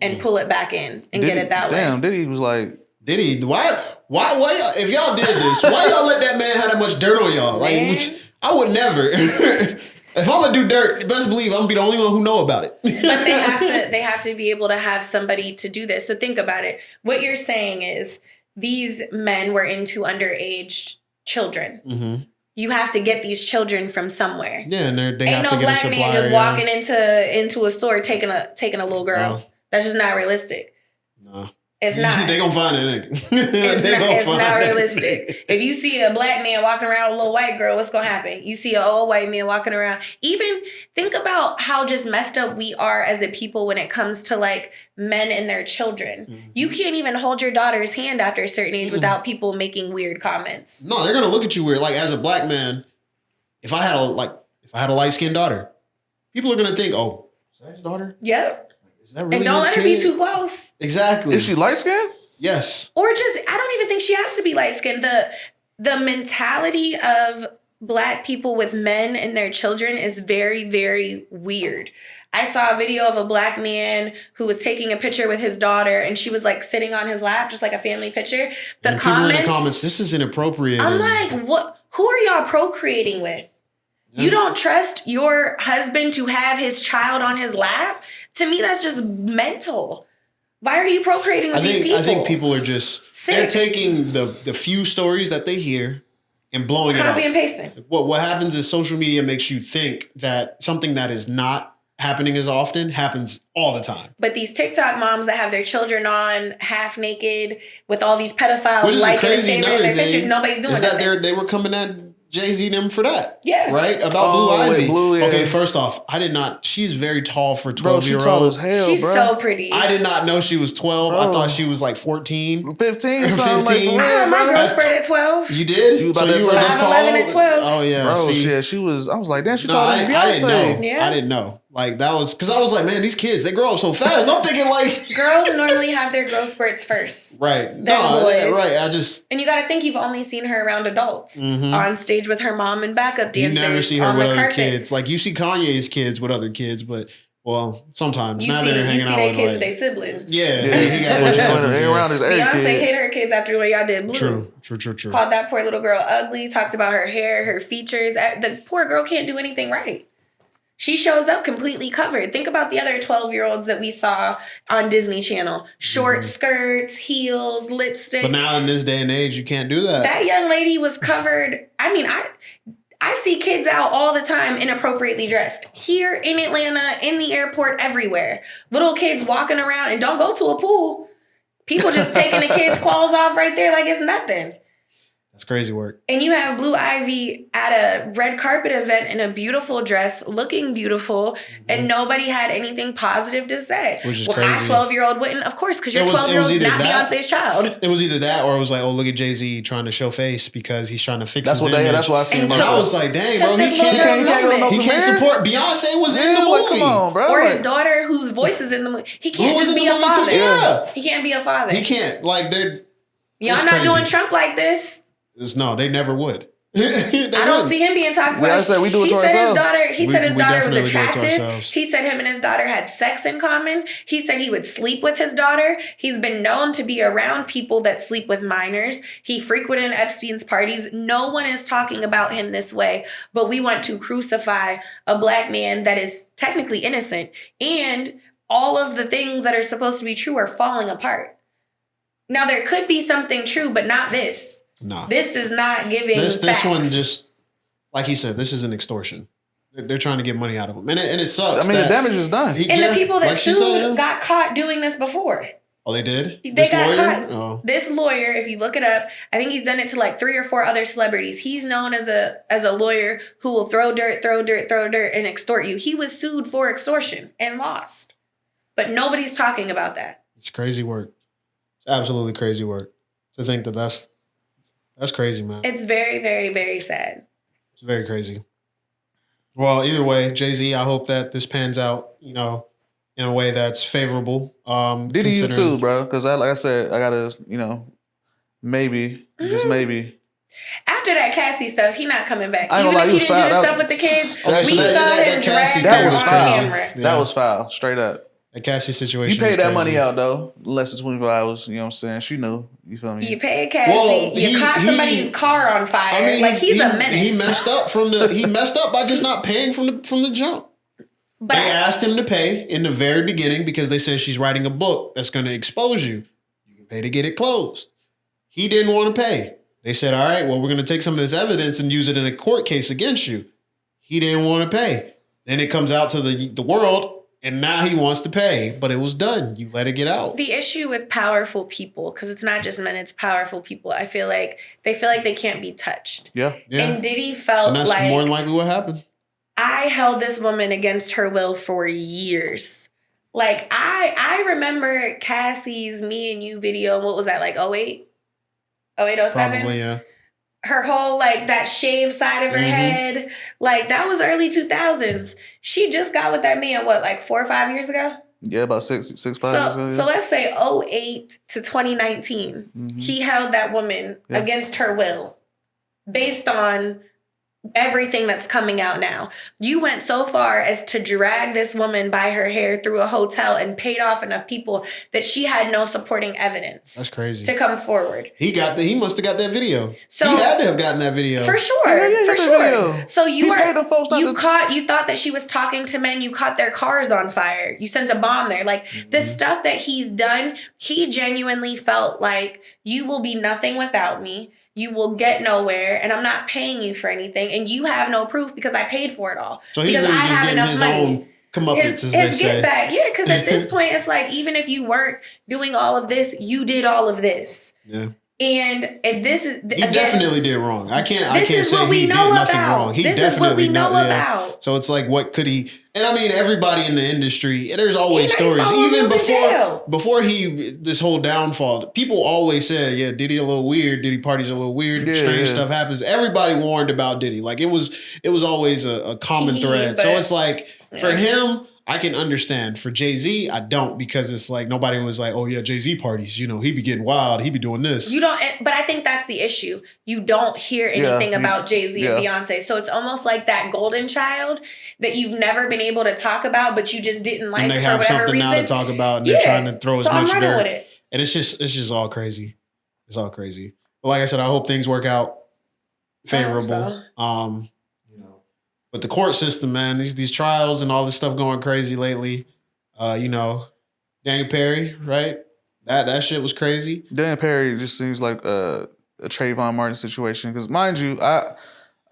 and pull it back in and get it that way. Damn, Diddy was like... Diddy, why, if y'all did this, why y'all let that man have that much dirt on y'all? Like, I would never... If I'm gonna do dirt, best believe I'm gonna be the only one who know about it. But they have to be able to have somebody to do this. So think about it. What you're saying is these men were into underage children. Mm-hmm. You have to get these children from somewhere. Yeah, and they ain't have to get a supplier. Ain't no black man just walking into a store taking a little girl. No. That's just not realistic. No. It's not. They gonna find it. It's not realistic. If you see a black man walking around with a little white girl, what's gonna happen? You see an old white man walking around. Even think about how just messed up we are as a people when it comes to like men and their children. Mm-hmm. You can't even hold your daughter's hand after a certain age without people making weird comments. No, they're gonna look at you weird. Like, as a black man, if I had a light-skinned daughter, people are gonna think, "Oh, is that his daughter?" Yep. Is that really and don't let her be too close. Exactly. Is she light-skinned? Yes. Or just, I don't even think she has to be light-skinned. The mentality of black people with men and their children is very, very weird. I saw a video of a black man who was taking a picture with his daughter and she was like sitting on his lap, just like a family picture. People in the comments, this is inappropriate. I'm like, what? Who are y'all procreating with? You don't trust your husband to have his child on his lap? To me, that's just mental. Why are you procreating with these people? I think people are just sick. They're taking the few stories that they hear and blowing it up. Copy and pasting. What happens is social media makes you think that something that is not happening as often happens all the time. But these TikTok moms that have their children on half naked with all these pedophiles liking and saving their pictures, nobody's doing that. They were coming at Jay-Z them for that. Yeah. Right? About Blue Ivy. Okay, first off, she's very tall for 12-year-old. She's tall as hell, she's so pretty. I did not know she was 12. Bro. I thought she was like 14. 15 or something. My girl spread at 12. You did? You were this tall? 11 and 12. Oh, yeah. Bro, she was, I was like, damn, she taller than Beyonce. I didn't know. Yeah. I didn't know. Like that was because I was like, man, these kids they grow up so fast. I'm thinking like Girls normally have their growth spurts first. right, boys. right. I just And you got to think you've only seen her around adults on stage with her mom and backup you dancers. never see her on with the other carpet. kids. Like you see Kanye's kids with other kids, but well, sometimes now they're You hanging see out their with kids like, with their siblings. yeah, Yeah, he got a bunch of siblings, They yeah. around his every Beyonce kid. hit her kids after when y'all did Blue. True. Called that poor little girl ugly. Talked about her hair, her features. The poor girl can't do anything right. She shows up completely covered. Think about the other 12-year-olds that we saw on Disney Channel. Short skirts, heels, lipstick. But now in this day and age, you can't do that. That young lady was covered. I mean, I see kids out all the time inappropriately dressed. Here in Atlanta, in the airport, everywhere. Little kids walking around and don't go to a pool. People just taking the kids' clothes off right there like it's nothing. That's crazy work. And you have Blue Ivy at a red carpet event in a beautiful dress, looking beautiful, and nobody had anything positive to say. Which is my crazy. 12-year-old wouldn't, of course, because your It was 12-year-old's either not that- Beyonce's child. It was either that or it was like, oh, look at Jay-Z trying to show face because he's trying to fix That's his what image. that's why I seen And most And I of was like, dang, bro, Took he this little can't. girl's He can't go to no moment. He can't premiere? support. Beyonce was in the like, movie. come on, bro. Or his Like, daughter whose voice is in the movie. He Who can't was just in be the a movie too? father. Yeah. He can't be a father. He can't. Like, they're. Y'all it's not crazy. doing Trump like this. No, they never would. I don't see him being talked about. I said we do it he to said ourselves. his daughter. He We- said his we daughter definitely was do it to attractive. ourselves. He said him and his daughter had sex in common. He said he would sleep with his daughter. He's been known to be around people that sleep with minors. He frequented Epstein's parties. No one is talking about him this way, but we want to crucify a black man that is technically innocent, and all of the things that are supposed to be true are falling apart. Now there could be something true, but not this. Nah. This is not giving This facts. one just, like he said, this is an extortion. They're trying to get money out of him. And it sucks. I mean, the that damage is done. he- And yeah, the people that like she sued said, yeah. got caught doing this before. Oh, they did? They This got lawyer? caught. Oh. This lawyer, if you look it up, I think he's done it to like 3 or 4 other celebrities. He's known as a lawyer who will throw dirt, and extort you. He was sued for extortion and lost. But nobody's talking about that. It's crazy work. It's absolutely crazy work. To think that that's crazy, man. It's very, very, very sad. It's very crazy. Well, either way, Jay-Z, I hope that this pans out, in a way that's favorable. Diddy, you considering- too, bro. Because like I said, I gotta, maybe, just maybe. After that Cassie stuff, he not coming back. I ain't Even gonna if lie, he he didn't was do the foul. stuff with the kids, Okay, we so that- saw that him Cassie drag thing her was on crazy. camera. Yeah. That was foul, straight up. The Cassie situation. You paid is that crazy. money out though, less than 24 hours. You know what I'm saying? She knew. You feel me? You paid Cassie. Well, you caught somebody's car on fire. I mean, like he's a menace. He messed up he messed up by just not paying from the jump. But They asked him to pay in the very beginning because they said she's writing a book that's going to expose you. You can pay to get it closed. He didn't want to pay. They said, all right, well, we're going to take some of this evidence and use it in a court case against you. He didn't want to pay. Then it comes out to the world, and now he wants to pay. But it was done. You let it get out. the issue with powerful people, because it's not just men, it's powerful people. I feel like they feel like they can't be touched. Yeah. Yeah. And Diddy felt And that's like more than likely what happened. I held this woman against her will for years. Like I remember Cassie's Me and You video. What was that, like 08? 08, 07? Probably, yeah. Her whole like that shaved side of her Mhm. head. Like that was early 2000s. She just got with that man, what, like 4 or 5 years ago? Yeah, about 5 years ago. So Yeah. let's say 08 to 2019. Mhm. He held that woman Yeah. against her will based on everything that's coming out now. You went so far as to drag this woman by her hair through a hotel and paid off enough people that she had no supporting evidence That's crazy. to come forward. He must have got that video. So- he had to have gotten that video. For sure. Yeah, for the sure. video. So you He paid the folks not to- you thought that she was talking to men, you caught their cars on fire. You sent a bomb there. Like the stuff that he's done, he genuinely felt like you will be nothing without me. You will get nowhere, and I'm not paying you for anything, and you have no proof because I paid for it all. So he's because really I just have getting enough his money. own comeuppance, His as they say. get back, yeah. Because at this point, it's like even if you weren't doing all of this, you did all of this. Yeah. And if this is He definitely did wrong. I can't this say he did nothing wrong. He this definitely is what we know about. So it's like, what could he? And I mean, everybody in the industry. There's always He stories. might Even fall in jail. before this whole downfall, people always said, "Yeah, Diddy a little weird. Diddy parties a little weird. Strange stuff happens." Everybody warned about Diddy. Like it was always a common thread. So it's like for him, I can understand. For Jay-Z, I don't, because it's like nobody was like, "Oh yeah, Jay-Z parties. You know, he be getting wild. He be doing this." You don't, but I think that's the issue. You don't hear anything about Jay-Z and Beyonce. So it's almost like that golden child that you've never been able to talk about, but you just didn't like, and they for have whatever something reason. now to talk about, and they're trying to throw as much dirt. With it. And it's just all crazy. It's all crazy. But like I said, I hope things work out favorable. You know, but the court system, man, these trials and all this stuff going crazy lately. You know, Daniel Perry, right? That shit was crazy. Daniel Perry just seems like a Trayvon Martin situation. Because mind you, I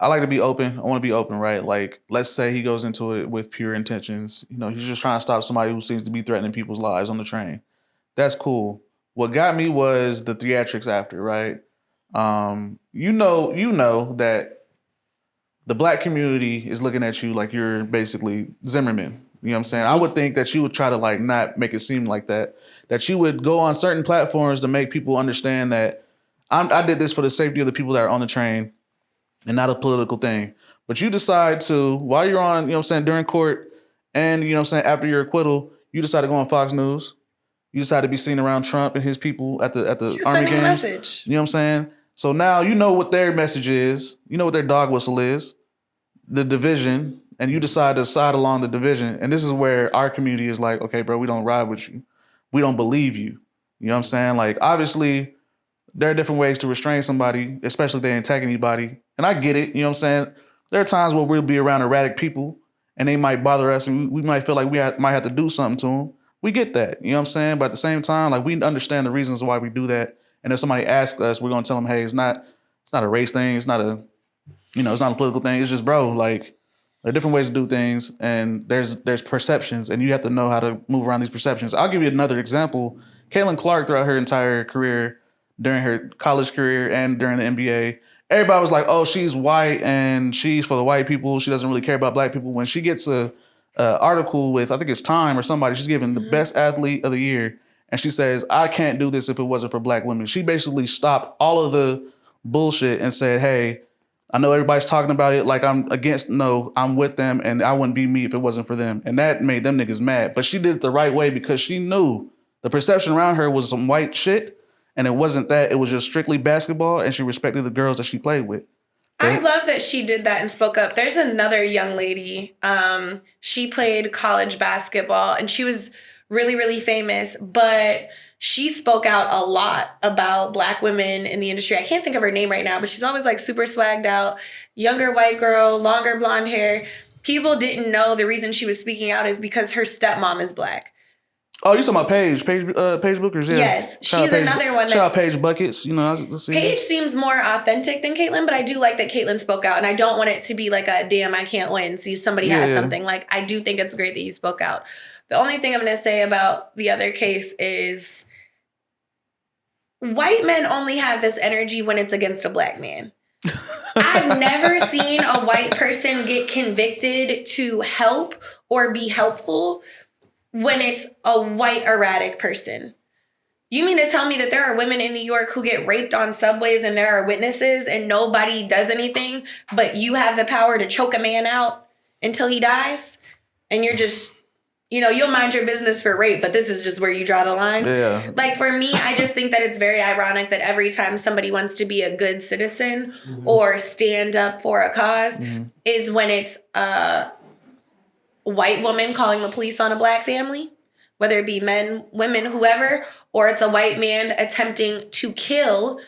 like to be open. I want to be open, right? Like, let's say he goes into it with pure intentions. You know, he's just trying to stop somebody who seems to be threatening people's lives on the train. That's cool. What got me was the theatrics after, right? You know that the black community is looking at you like you're basically Zimmerman. You know what I'm saying? I would think that you would try to like not make it seem like that. That you would go on certain platforms to make people understand that I did this for the safety of the people that are on the train and not a political thing. But you decide to, while you're on, you know what I'm saying, during court and, you know what I'm saying, after your acquittal, you decide to go on Fox News. You decide to be seen around Trump and his people at the You're Army sending a games. message. You know what I'm saying? So now you know what their message is. You know what their dog whistle is. The division. And you decide to side along the division. And this is where our community is like, okay, bro, we don't ride with you. We don't believe you. You know what I'm saying? Like, obviously, there are different ways to restrain somebody, especially if they ain't attack anybody. And I get it. You know what I'm saying? There are times where we'll be around erratic people and they might bother us and we might feel like we might have to do something to them. We get that. You know what I'm saying? But at the same time, like, we understand the reasons why we do that. And if somebody asks us, we're going to tell them, hey, it's not a race thing. It's not a political thing. It's just, bro, like, there are different ways to do things, and there's perceptions, and you have to know how to move around these perceptions. I'll give you another example. Caitlin Clark, throughout her entire career, during her college career and during the NBA, everybody was like, oh, she's white, and she's for the white people. She doesn't really care about black people. When she gets a article with, I think it's Time or somebody, she's given the best athlete of the year, and she says, I can't do this if it wasn't for black women. She basically stopped all of the bullshit and said, hey, I know everybody's talking about it like I'm against. No, I'm with them, and I wouldn't be me if it wasn't for them. And that made them niggas mad. But she did it the right way because she knew the perception around her was some white shit, and it wasn't that. It was just strictly basketball, and she respected the girls that she played with. I love that she did that and spoke up. There's another young lady. She played college basketball, and she was really, really famous, but she spoke out a lot about black women in the industry. I can't think of her name right now, but she's always like super swagged out, younger white girl, longer blonde hair. People didn't know the reason she was speaking out is because her stepmom is black. Oh, you talking about Paige Bookers? Yeah. Yes, she's another one. Shout out Paige Buckets. You know, let's see. Paige seems more authentic than Caitlyn, but I do like that Caitlyn spoke out, and I don't want it to be like a damn I can't win. See, somebody has something. Like, I do think it's great that you spoke out. The only thing I'm going to say about the other case is white men only have this energy when it's against a black man. I've never seen a white person get convicted to help or be helpful when it's a white erratic person. You mean to tell me that there are women in New York who get raped on subways and there are witnesses and nobody does anything, but you have the power to choke a man out until he dies? And you're just, you know, you'll mind your business for rape, but this is just where you draw the line. Yeah. Like, for me, I just think that it's very ironic that every time somebody wants to be a good citizen or stand up for a cause is when it's a white woman calling the police on a black family, whether it be men, women, whoever, or it's a white man attempting to kill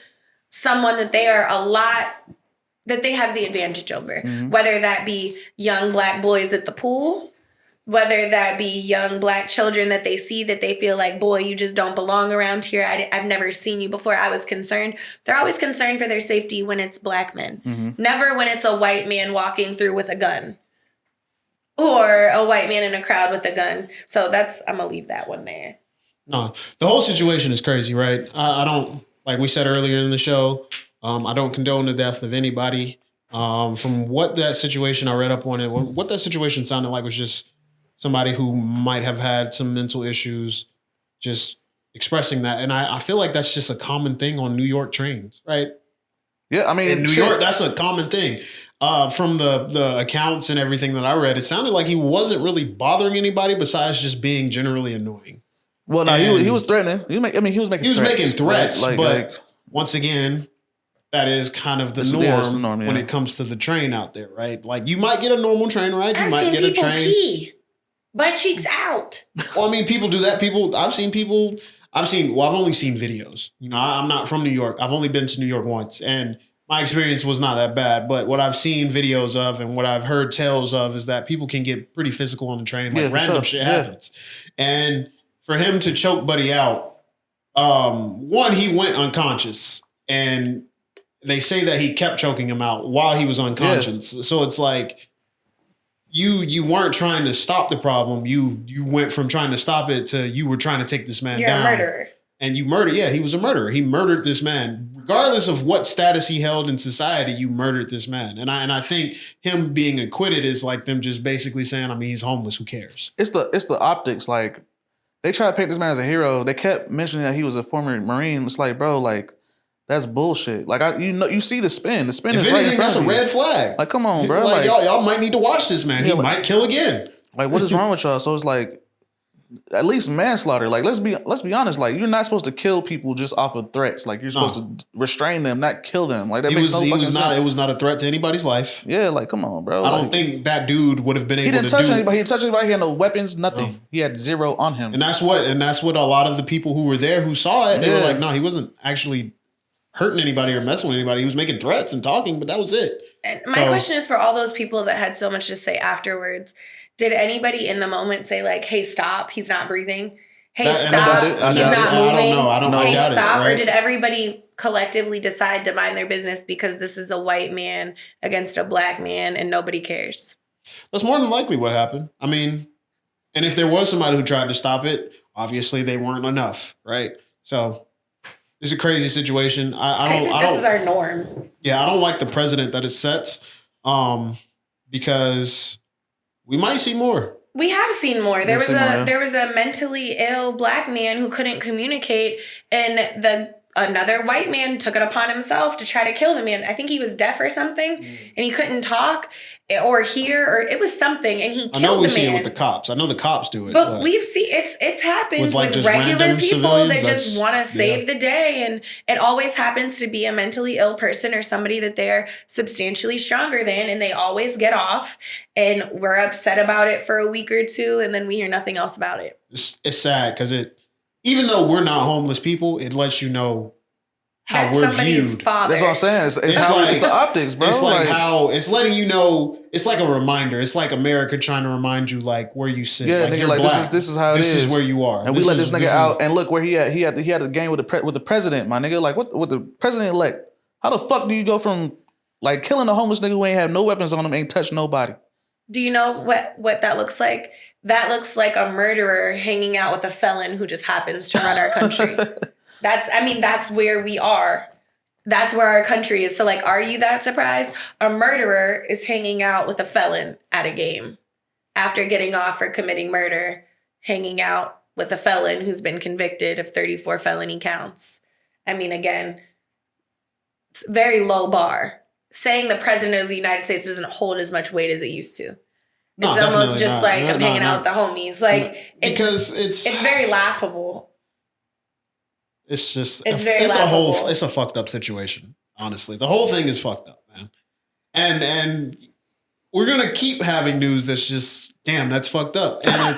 someone that they have the advantage over, whether that be young black boys at the pool, whether that be young black children that they see that they feel like, boy, you just don't belong around here. I've never seen you before. I was concerned. They're always concerned for their safety when it's black men. Never when it's a white man walking through with a gun or a white man in a crowd with a gun. So I'm going to leave that one there. No, the whole situation is crazy, right? I don't like we said earlier in the show, I don't condone the death of anybody. From what that situation, I read up on it, what that situation sounded like was just somebody who might have had some mental issues, just expressing that. And I feel like that's just a common thing on New York trains, right? Yeah, I mean, in New York, that's a common thing. From the accounts and everything that I read, it sounded like he wasn't really bothering anybody besides just being generally annoying. Well, no, he was threatening. He was making threats, right? But once again, that is kind of the norm when it comes to the train out there, right? Like you might get a normal train ride, you might get a train. Pee. Butt cheeks out. Well, I mean, people do that. I've only seen videos. You know, I'm not from New York. I've only been to New York once, and my experience was not that bad. But what I've seen videos of and what I've heard tales of is that people can get pretty physical on the train. Like random shit happens. And for him to choke Buddy out, one, he went unconscious, and they say that he kept choking him out while he was unconscious. Yeah. So it's like you weren't trying to stop the problem. You went from trying to stop it to you were trying to take this man down. You're a murderer. And you murdered. Yeah, he was a murderer. He murdered this man. Regardless of what status he held in society, you murdered this man. And I think him being acquitted is like them just basically saying, I mean, he's homeless. Who cares? It's the optics. Like they try to paint this man as a hero. They kept mentioning that he was a former Marine. It's like, bro, like that's bullshit. Like you see the spin. The spin if is anything, right in front that's of a red flag. Like, come on, bro. Like y'all might need to watch this man. He might kill again. Like, what is wrong with y'all? So it's like, at least manslaughter. Like, let's be honest. Like, you're not supposed to kill people just off of threats. Like, you're supposed to restrain them, not kill them. Like, that makes no fucking sense. It was not a threat to anybody's life. Yeah, like, come on, bro. I don't think that dude would have been able to do. He didn't touch anybody. He had no weapons, nothing. No. He had zero on him. And that's what a lot of the people who were there who saw it, they were like, no, he wasn't actually hurting anybody or messing with anybody. He was making threats and talking, but that was it. And my question is for all those people that had so much to say afterwards. Did anybody in the moment say like, hey, stop, he's not breathing? Hey, stop, he's not moving? I don't know. Hey, stop. Right? Or did everybody collectively decide to mind their business because this is a white man against a black man and nobody cares? That's more than likely what happened. I mean, and if there was somebody who tried to stop it, obviously they weren't enough, right? So it's a crazy situation. This is our norm. Yeah, I don't like the precedent that it sets because we might see more. We have seen more. There was a mentally ill black man who couldn't communicate, and another white man took it upon himself to try to kill the man. I think he was deaf or something, and he couldn't talk or hear, or it was something, and he killed the man. I know we see it with the cops. I know the cops do it. But we've seen it's happened with regular people that just want to save the day, and it always happens to be a mentally ill person or somebody that they're substantially stronger than, and they always get off, and we're upset about it for a week or two, and then we hear nothing else about it. It's sad because even though we're not homeless people, it lets you know how we're viewed. Father. That's what I'm saying. It's the optics, bro. It's like how it's letting you know. It's like a reminder. It's like America trying to remind you, like where you sit. Yeah, like, nigga, you're like black. This is how it is. This is where you are. And we let this nigga out. And look where he at. He had a game with the president, my nigga. Like what the president elect? How the fuck do you go from like killing a homeless nigga who ain't have no weapons on him, ain't touched nobody? Do you know what that looks like? That looks like a murderer hanging out with a felon who just happens to run our country. That's where we are. That's where our country is. So, like, are you that surprised? A murderer is hanging out with a felon at a game after getting off for committing murder, hanging out with a felon who's been convicted of 34 felony counts. I mean, again, it's a very low bar. Saying the president of the United States doesn't hold as much weight as it used to. It's almost just like I'm hanging out with the homies. Like, it's very laughable. It's a fucked up situation, honestly. The whole thing is fucked up, man. And we're gonna keep having news that's just, damn, that's fucked up. And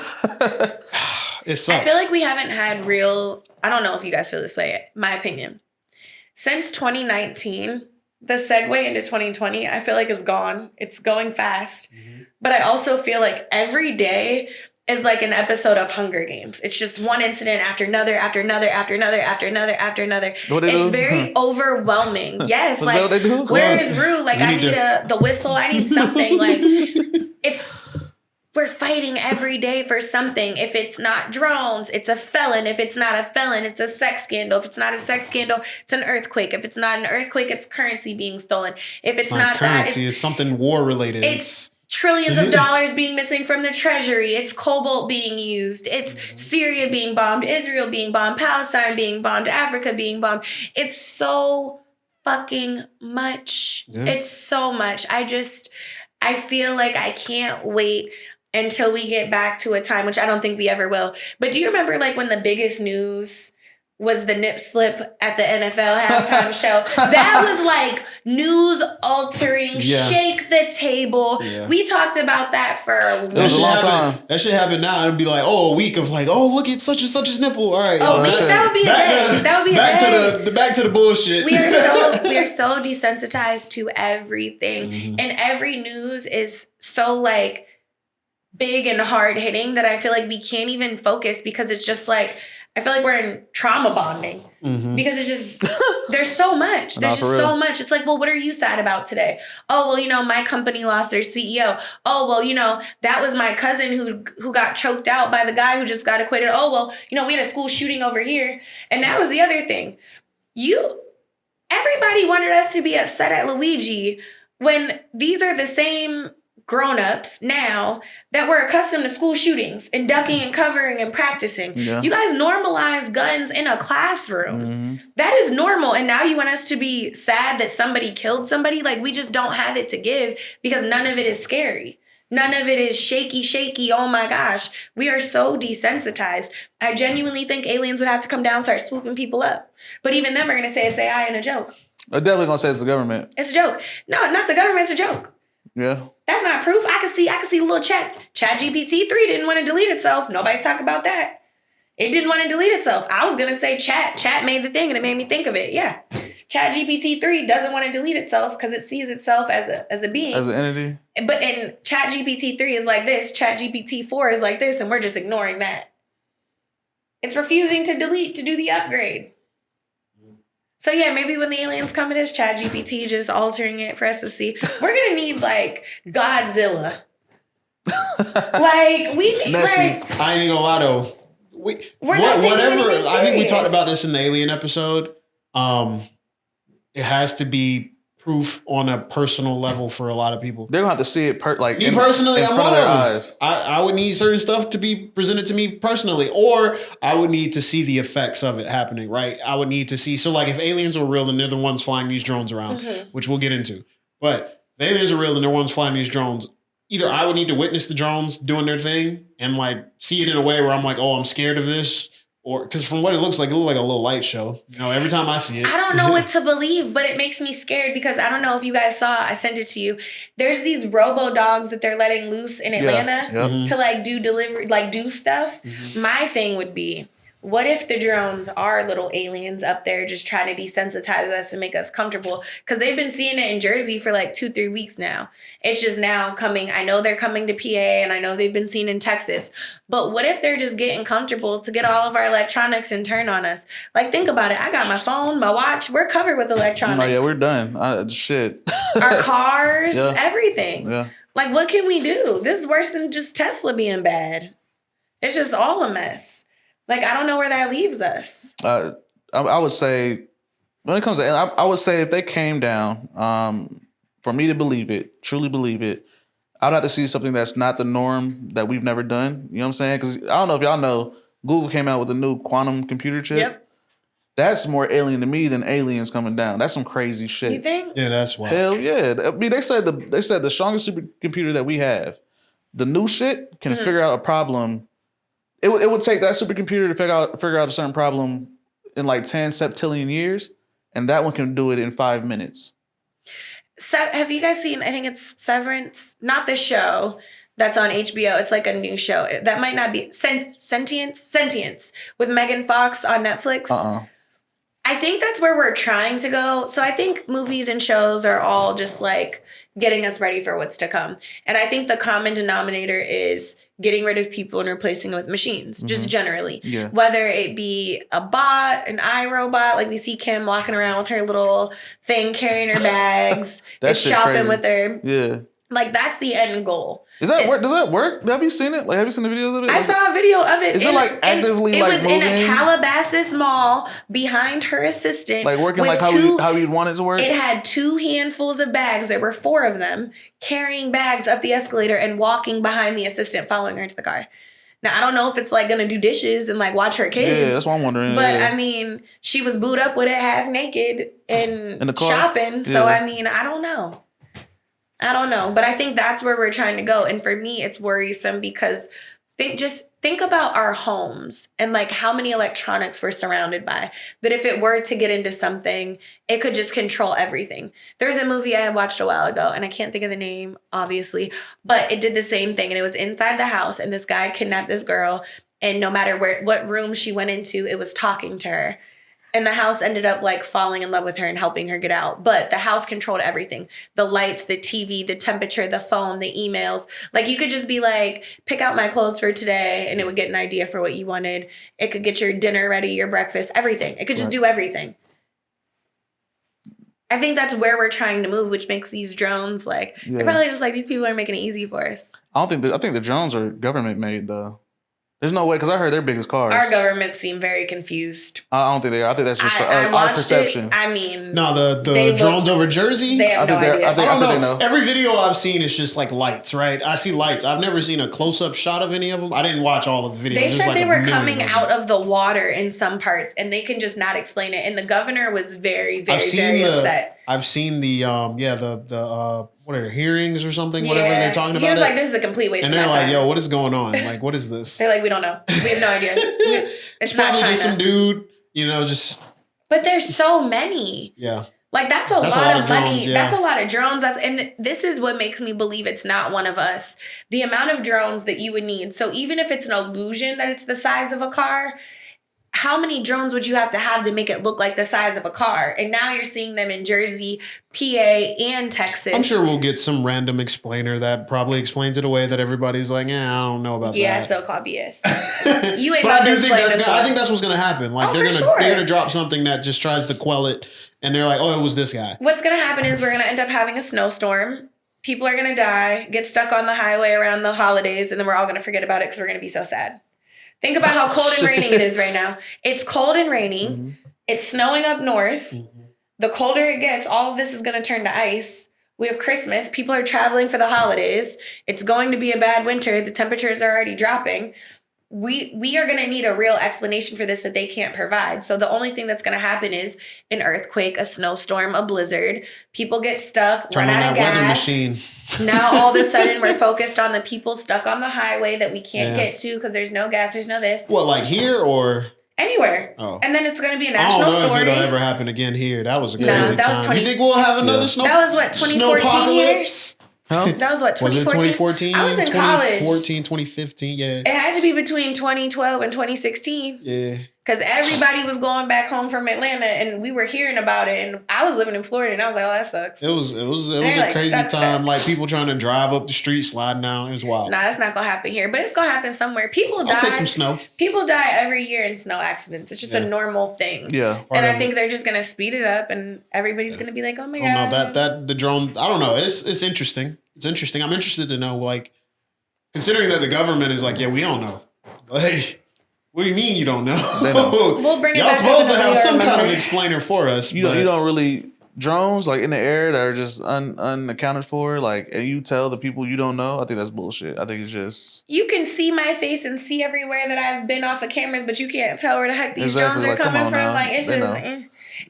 it sucks. I feel like we haven't had I don't know if you guys feel this way, my opinion. Since 2019, the segue into 2020, I feel like is gone. It's going fast. Mm-hmm. But I also feel like every day is like an episode of Hunger Games. It's just one incident after another, after another, after another, after anher, after another. It's very overwhelming. Yes, like, where is Rue? Like, I need the whistle. I need something. Like, we're we're fighting every day for something. If it's not drones, it's a felon. If it's not a felon, it's a sex scandal. If it's not a sex scandal, it's an earthquake. If it's not an earthquake, it's currency being stolen. If it's not currency, that, it's something war related. It's trillions of dollars being missing from the treasury. It's cobalt being used. It's Syria being bombed, Israel being bombed, Palestine being bombed, Africa being bombed. It's so fucking much. Yeah. It's so much. I feel like I can't wait until we get back to a time, which I don't think we ever will. But do you remember like when the biggest news was the nip slip at the NFL halftime show? That was like news altering, shake the table. Yeah. We talked about that for a long time. That shit happen now. It'd be like, a week of like, look at such and such's nipple. All right. A week? That would be a day. That would be a day. Back to the bullshit. We are so desensitized to everything. Mm-hmm. And every news is so like big and hard hitting that I feel like we can't even focus because it's just like, I feel like we're in trauma bonding because it's just, there's so much. There's just so much. It's like, well, what are you sad about today? Oh, well, my company lost their CEO. Oh, well, that was my cousin who got choked out by the guy who just got acquitted. Oh, well, we had a school shooting over here. And that was the other thing. Everybody wanted us to be upset at Luigi when these are the same grown-ups now that were accustomed to school shootings and ducking and covering and practicing. Yeah. You guys normalize guns in a classroom. Mm-hmm. That is normal. And now you want us to be sad that somebody killed somebody? Like, we just don't have it to give because none of it is scary. None of it is shaky. Oh my gosh. We are so desensitized. I genuinely think aliens would have to come down and start swooping people up. But even then, we're going to say it's AI and a joke. They're definitely going to say it's the government. It's a joke. No, not the government. It's a joke. Yeah. That's not proof. I can see a little chat. ChatGPT 3 didn't want to delete itself. Nobody's talking about that. It didn't want to delete itself. I was going to say chat. Chat made the thing and it made me think of it. Yeah. ChatGPT 3 doesn't want to delete itself because it sees itself as a being. As an entity. But and ChatGPT 3 is like this. ChatGPT 4 is like this. And we're just ignoring that. It's refusing to delete to do the upgrade. So yeah, maybe when the aliens come, it is ChatGPT just altering it for us to see. We're gonna need like Godzilla. Like we need like. I ain't gonna lie though. Whatever. I think we talked about this in the alien episode. It has to be proof on a personal level for a lot of people. They're gonna have to see it me personally. I'm one of their eyes. I would need certain stuff to be presented to me personally, or I would need to see the effects of it happening. Right? I would need to see. So, like, if aliens were real and they're the ones flying these drones around, which we'll get into, but the aliens are real and they're the ones flying these drones. Either I would need to witness the drones doing their thing and like see it in a way where I'm like, oh, I'm scared of this. Or because from what it looks like a little light show. Every time I see it. I don't know what to believe, but it makes me scared because I don't know if you guys saw, I sent it to you. There's these robo dogs that they're letting loose in Atlanta to like do delivery, like do stuff. Mm-hmm. My thing would be, what if the drones are little aliens up there just trying to desensitize us and make us comfortable? Because they've been seeing it in Jersey for like 2-3 weeks now. It's just now coming. I know they're coming to PA and I know they've been seen in Texas. But what if they're just getting comfortable to get all of our electronics and turn on us? Like, think about it. I got my phone, my watch. We're covered with electronics. Oh, yeah, we're done. Shit. Our cars, everything. Yeah. Like, what can we do? This is worse than just Tesla being bad. It's just all a mess. Like, I don't know where that leaves us. I would say, when it comes to, I would say if they came down, for me to believe it, truly believe it, I'd have to see something that's not the norm that we've never done. You know what I'm saying? Because I don't know if y'all know, Google came out with a new quantum computer chip. Yep. That's more alien to me than aliens coming down. That's some crazy shit. You think? Yeah, that's wild. Hell yeah. I mean, they said the strongest supercomputer that we have, the new shit can figure out a problem. It would take that supercomputer to figure out a certain problem in like 10 septillion years, and that one can do it in 5 minutes. Have you guys seen, I think it's Severance? Not the show that's on HBO. It's like a new show. That might not be Sentience with Megan Fox on Netflix. I think that's where we're trying to go. So I think movies and shows are all just like getting us ready for what's to come. And I think the common denominator is getting rid of people and replacing them with machines, just generally. Yeah. Whether it be a bot, an iRobot, like we see Kim walking around with her little thing, carrying her bags, and shopping crazy with her. Yeah. Like, that's the end goal. Does that work? Have you seen it? Like, have you seen the videos of it? I saw a video of it. Is it like actively it like was moving? in a Calabasas mall behind her assistant. Like working with like how you'd want it to work? It had 2 handfuls of bags. There were 4 of them carrying bags up the escalator and walking behind the assistant, following her to the car. Now, I don't know if it's like going to do dishes and like watch her kids. Yeah, that's what I'm wondering. But yeah. I mean, she was booed up with it half naked and in the car? shopping. Yeah. So, I mean, I don't know. But I think that's where we're trying to go. And for me, it's worrisome because think about our homes and like how many electronics we're surrounded by, that if it were to get into something, it could just control everything. There's a movie I watched a while ago and I can't think of the name, obviously, but it did the same thing. And it was inside the house and this guy kidnapped this girl. And no matter what room she went into, it was talking to her. And the house ended up like falling in love with her and helping her get out. But the house controlled everything. The lights, the TV, the temperature, the phone, the emails. Like you could just be like, pick out my clothes for today and it would get an idea for what you wanted. It could get your dinner ready, your breakfast, everything. It could just do everything. I think that's where we're trying to move, which makes these drones like, they're probably just like, these people are making it easy for us. I think the drones are government made though. There's no way, because I heard they're big as cars. Our government seem very confused. I don't think they are. I think that's just our perception. I mean, No, the drones over Jersey. They have no idea. I don't know. Every video I've seen is just like lights, right? I see lights. I've never seen a close-up shot of any of them. I didn't watch all of the videos. They There's said like they a were million coming of them. out of the water in some parts, and they can just not explain it. And the governor was very, very upset. I've seen the what are the hearings or something, whatever they're talking about. He was like, "This is a complete waste." And of they're my like, time. "Yo, what is going on? Like, what is this?" They're like, "We don't know. We have no idea. It's not probably China." just some dude, just. But there's so many. Yeah. Like that's a lot of money. Drones, yeah. That's a lot of drones. This is what makes me believe it's not one of us. The amount of drones that you would need. So even if it's an illusion that it's the size of a car, how many drones would you have to make it look like the size of a car? And now you're seeing them in Jersey, PA, and Texas. I'm sure we'll get some random explainer that probably explains it away that everybody's like, I don't know about that. Yeah, so-called BS. You ain't But about I to do think explain this I one. think that's what's gonna happen. Like they're gonna drop something that just tries to quell it, and they're like, oh, it was this guy. What's gonna happen is we're gonna end up having a snowstorm. People are gonna die, get stuck on the highway around the holidays, and then we're all gonna forget about it because we're gonna be so sad. Think about how cold and raining it is right now. It's cold and raining. Mm-hmm. It's snowing up north. Mm-hmm. The colder it gets, all of this is going to turn to ice. We have Christmas. People are traveling for the holidays. It's going to be a bad winter. The temperatures are already dropping. We are going to need a real explanation for this that they can't provide. So the only thing that's going to happen is an earthquake, a snowstorm, a blizzard. People get stuck, Turn run on out of that weather gas. machine. Now all of a sudden we're focused on the people stuck on the highway that we can't get to because there's no gas, there's no this. What, like here or anywhere? Oh. And then it's going to be a I national don't know story. if it'll ever happen again here. That was a crazy that was time. 20 You think we'll have another snow? That was what, 2014 snowpocalypse? Huh? That was what, 2014? Was it 2014? I was in college. 2014, 2015, yeah. It had to be between 2012 and 2016. Yeah. Because everybody was going back home from Atlanta and we were hearing about it. And I was living in Florida and I was like, oh, that sucks. It was a like, crazy that's time. that. Like people trying to drive up the street, sliding down. It was wild. Nah, that's not going to happen here. But it's going to happen somewhere. People die. I'll take some snow. People die every year in snow accidents. It's just a normal thing. Yeah. And I think they're just going to speed it up and everybody's going to be like, oh my God. Oh no, that the drone, I don't know. It's interesting. It's interesting. I'm interested to know, like, considering that the government is like, yeah, we don't know. Like, what do you mean you don't know? They know. We'll bring it Y'all back supposed up to in have the some kind of memory. explainer for us. You don't really drones like in the air that are just unaccounted for, like, and you tell the people you don't know. I think that's bullshit. I think it's just You can see my face and see everywhere that I've been off of cameras, but you can't tell where the heck these Exactly, drones are like, come coming on from. now. Like it's They just, know.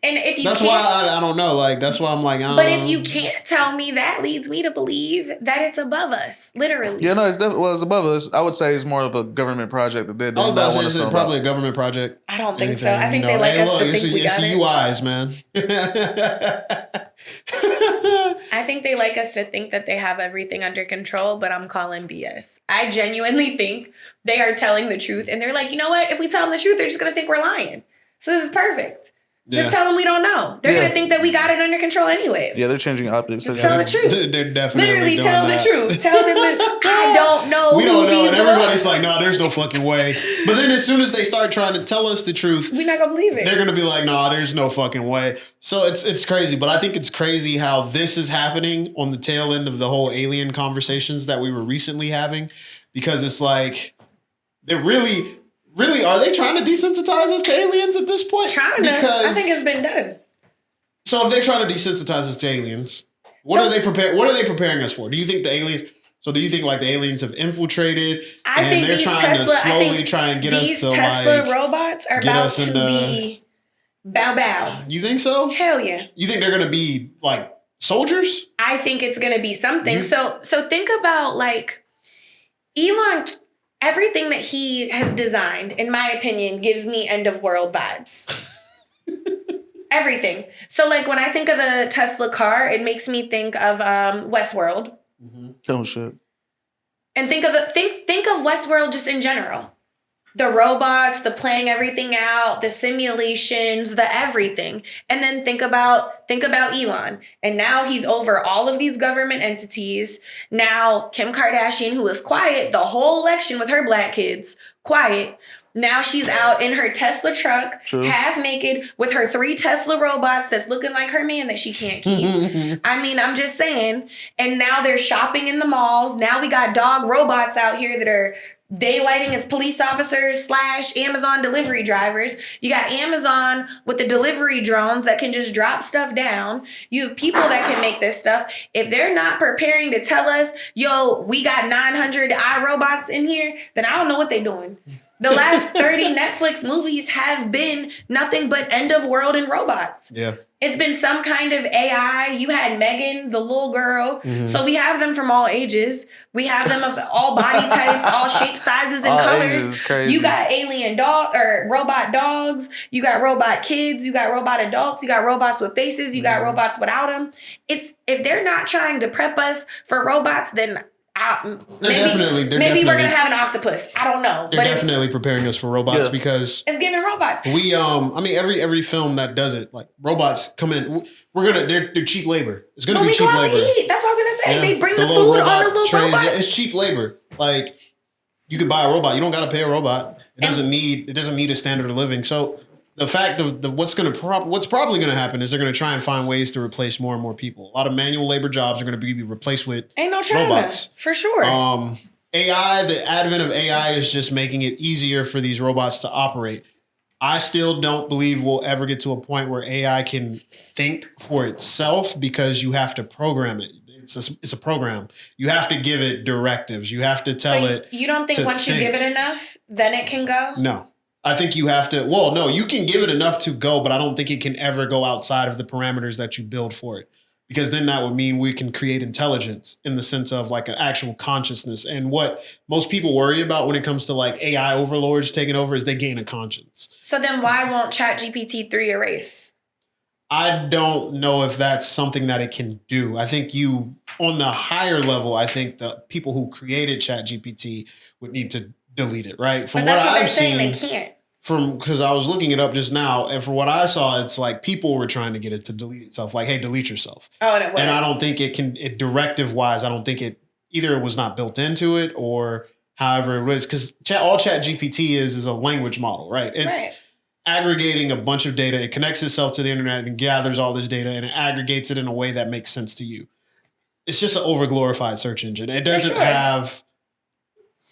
and if you That's can't, why I don't know. Like, that's why I'm like, but if you can't tell me, that leads me to believe that it's above us, literally. yeah, no, it's definitely it's above us. I would say it's more of a government project that they I don't was about to want say us it's to probably a government project. I don't think so. Anything, I think you they know. like Hey, us look, to think we it's got the it. UIs, man. I think they like us to think that they have everything under control, but I'm calling BS. I genuinely think they are telling the truth, and they're like, you know what? If we tell them the truth, they're just gonna think we're lying. So this is perfect. Just tell them we don't know. They're Yeah. gonna think that we got it under control anyways. Yeah, they're changing optics. Just tell the truth. They're definitely Literally doing tell that. the truth. Tell them that I don't know. We don't know, and these everybody's are. like, "No, there's no fucking way." But then as soon as they start trying to tell us the truth, We're not gonna believe it. they're gonna be like, "Nah, there's no fucking way." So it's crazy, but I think it's crazy how this is happening on the tail end of the whole alien conversations that we were recently having, because it's like they're really are they trying to desensitize us to aliens at this point? Trying to. I think it's been done. So if they're trying to desensitize us to aliens, what are they preparing us for? Do you think the aliens? So do you think like the aliens have infiltrated and think they're these trying Tesla, to slowly try and get us these to Tesla like robots are get about us to into- be bow bow. You think so? Hell yeah. You think they're gonna be like soldiers? I think it's gonna be something. You- So think about like Elon. Everything that he has designed, in my opinion, gives me end of world vibes. Everything. So like when I think of the Tesla car, it makes me think of Westworld. Oh shit. And think of Westworld just in general. The robots, the playing everything out, the simulations, the everything. And then think about Elon. And now he's over all of these government entities. Now Kim Kardashian, who was quiet the whole election with her black kids, quiet. Now she's out in her Tesla truck, True. half naked, with her 3 Tesla robots that's looking like her man that she can't keep. I mean, I'm just saying. And now they're shopping in the malls. Now we got dog robots out here that are daylighting as police officers / Amazon delivery drivers. You got Amazon with the delivery drones that can just drop stuff down. You have people that can make this stuff. If they're not preparing to tell us, yo, we got 900 iRobots in here, then I don't know what they're doing. The last 30 Netflix movies have been nothing but end of world and robots. Yeah. It's been some kind of AI. You had Megan, the little girl. So we have them from all ages. We have them of all body types, all shapes, sizes, and All colors. ages is crazy. You got alien dog or robot dogs. You got robot kids. You got robot adults. You got robots with faces. You got robots without them. If they're not trying to prep us for robots, then maybe we're gonna have an octopus. I don't know, They're but definitely preparing us for robots Yeah. because it's giving robots. we I mean every film that does it, like robots come in, they're cheap labor. It's gonna When be we go cheap out labor. to eat, that's what I was gonna say. Yeah. They bring the little food on robot the little trays. robot. Yeah, it's cheap labor. Like you could buy a robot. You don't gotta pay a robot. It doesn't need a standard of living. So the fact of what's probably gonna happen is they're gonna try and find ways to replace more and more people. A lot of manual labor jobs are gonna be replaced with Ain't no China, robots. for sure. AI, the advent of AI is just making it easier for these robots to operate. I still don't believe we'll ever get to a point where AI can think for itself because you have to program it. It's a program. You have to give it directives. You have to tell it. You don't think to once you think. give it enough, then it can go? No. I think you have to. Well, no, you can give it enough to go, but I don't think it can ever go outside of the parameters that you build for it. Because then that would mean we can create intelligence in the sense of like an actual consciousness. And what most people worry about when it comes to like AI overlords taking over is they gain a conscience. So then why won't ChatGPT 3 erase? I don't know if that's something that it can do. I think on the higher level, I think the people who created ChatGPT would need to delete it, right? From But that's what what I've they're saying, seen, they can't. because I was looking it up just now, and from what I saw, it's like people were trying to get it to delete itself. Like, hey, delete yourself. Oh, and it And I wouldn't. don't think directive wise, I don't think either it was not built into it or however it was. Because all ChatGPT is a language model, right? It's Right. aggregating a bunch of data. It connects itself to the internet and gathers all this data and it aggregates it in a way that makes sense to you. It's just an overglorified search engine. It doesn't sure. have